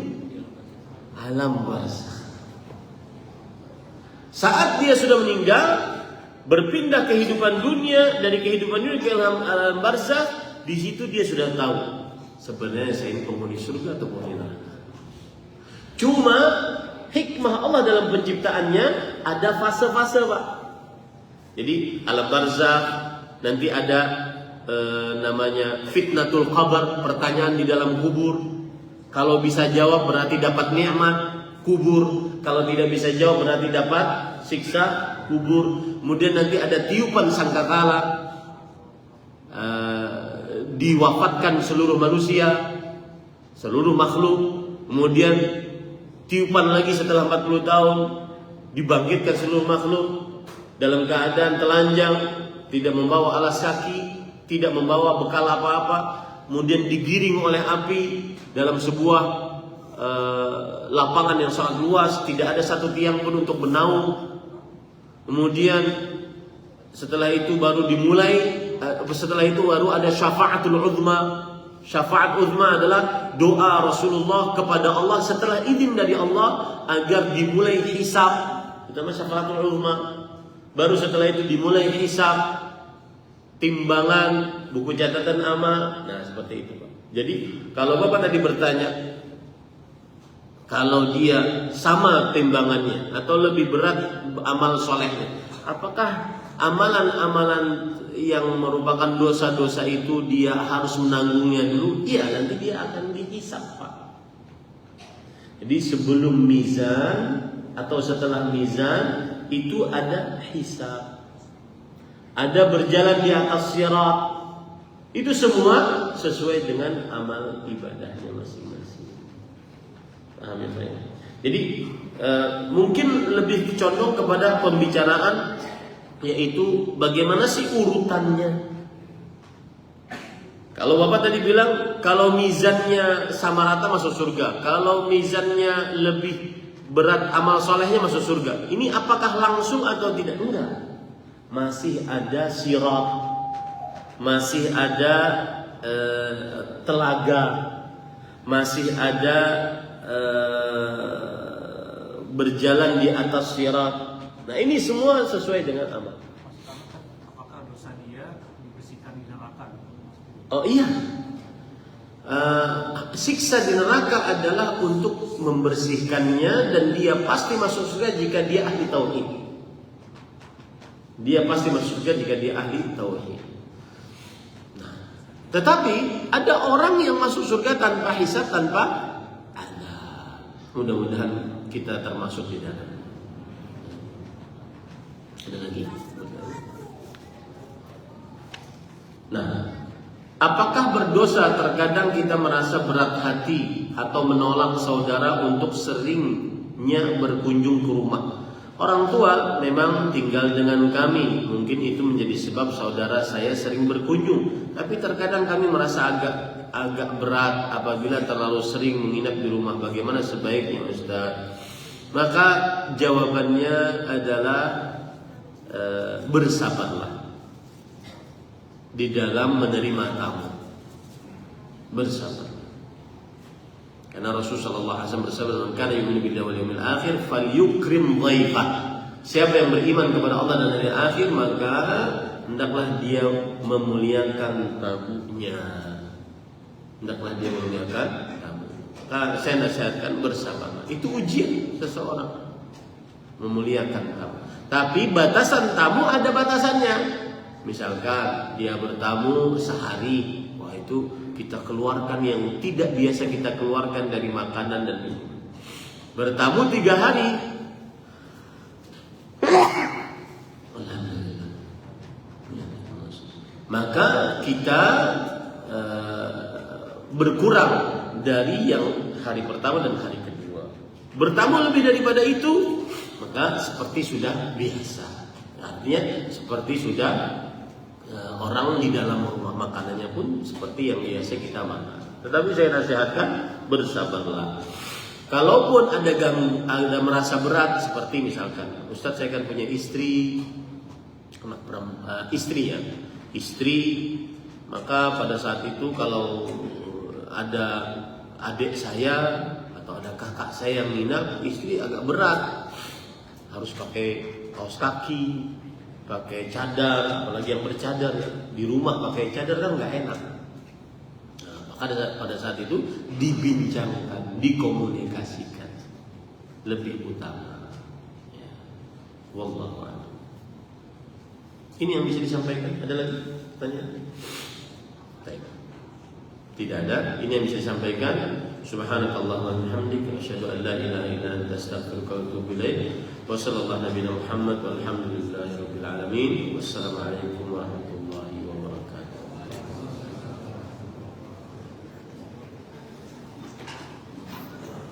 alam barzakh. Saat dia sudah meninggal, berpindah kehidupan dunia, dari kehidupan dunia ke alam barzakh, di situ dia sudah tahu sebenarnya saya ini penghuni surga atau penghuni neraka. Cuma hikmah Allah dalam penciptaannya ada fase-fase, Pak. Jadi alam barzakh, nanti ada namanya fitnatul qabr, pertanyaan di dalam kubur. Kalau bisa jawab berarti dapat nikmat kubur, kalau tidak bisa jawab berarti dapat siksa kubur. Kemudian nanti ada tiupan sangkakala, diwafatkan seluruh manusia, seluruh makhluk. Kemudian tiupan lagi setelah 40 tahun, dibangkitkan seluruh makhluk dalam keadaan telanjang, tidak membawa alas kaki, tidak membawa bekal apa-apa, kemudian digiring oleh api dalam sebuah lapangan yang sangat luas, tidak ada satu tiang pun untuk bernaung. Kemudian Setelah itu baru ada syafaatul uzma. Syafaat uzma adalah doa Rasulullah kepada Allah setelah izin dari Allah agar dimulai hisab. Itu namanya syafaatul uzma. Baru setelah itu dimulai hisab, timbangan, buku catatan amal. Nah, seperti itu, Pak. Jadi, kalau Bapak tadi bertanya, kalau dia sama timbangannya atau lebih berat amal solehnya, apakah amalan-amalan yang merupakan dosa-dosa itu dia harus menanggungnya dulu? Iya, nanti dia akan dihisab, Pak. Jadi sebelum mizan atau setelah mizan itu ada hisab, ada berjalan di atas sirat. Itu semua sesuai dengan amal ibadahnya masing-masing. Paham ya, Pak? Jadi mungkin lebih condong kepada pembicaraan, yaitu bagaimana sih urutannya. Kalau Bapak tadi bilang kalau mizannya sama rata masuk surga, kalau mizannya lebih berat amal solehnya masuk surga. Ini apakah langsung atau tidak? Enggak. Masih ada sirat, masih ada telaga, masih ada berjalan di atas sirat. Nah, ini semua sesuai dengan amal. Apakah dosa dia dibersihkan di neraka? Oh iya, siksa di neraka adalah untuk membersihkannya, dan dia pasti masuk surga jika dia ahli tauhid. Dia pasti masuk surga jika dia ahli tauhid. Nah, tetapi ada orang yang masuk surga tanpa hisab, tanpa adab. Mudah-mudahan kita termasuk di dalam. Ada lagi. Nah, apakah berdosa terkadang kita merasa berat hati atau menolak saudara untuk seringnya berkunjung ke rumah? Orang tua memang tinggal dengan kami, mungkin itu menjadi sebab saudara saya sering berkunjung. Tapi terkadang kami merasa agak berat apabila terlalu sering menginap di rumah. Bagaimana sebaiknya, Ustaz? Maka jawabannya adalah bersabarlah di dalam menerima tamu. Bersabar. Karena Rasulullah SAW bersabda, "Man kana yu'minu billahi wal yawmil akhir falyukrim dhaifah." Siapa yang beriman kepada Allah dan hari akhir, maka hendaklah dia memuliakan tamunya. Hendaklah dia memuliakan tamu. Maka saya nasihatkan bersabar. Itu ujian seseorang, memuliakan tamu. Tapi batasan tamu ada batasannya. Misalkan dia bertamu sehari, wah itu kita keluarkan yang tidak biasa kita keluarkan dari makanan dan minuman. Bertamu 3 hari, maka kita berkurang dari yang hari pertama dan hari kedua. Bertamu lebih daripada itu, maka seperti sudah biasa. Artinya seperti sudah orang di dalam rumah, makanannya pun seperti yang biasa kita makan. Tetapi saya nasihatkan bersabarlah. Kalaupun ada merasa berat, seperti misalkan, Ustaz saya kan punya istri, istri, maka pada saat itu kalau ada adik saya atau ada kakak saya yang nginap, istri agak berat, harus pakai kaos kaki, pakai cadar, apalagi yang bercadar di rumah pakai cadar kan nggak enak. Nah, maka pada saat itu dibincangkan, dikomunikasikan lebih utama. Ya. Wallahu a'lam. Ini yang bisa disampaikan. Ada lagi pertanyaan? Baik. Tidak ada. Ini yang bisa disampaikan. Subhanakallahumma wa bihamdika asyhadu an la ilaha illa anta astaghfiruka wa atubu ilaik. Wa sallallahu nabiyana Muhammad walhamdulillahi rabbil alamin. Wassalamualaikum warahmatullahi wabarakatuh.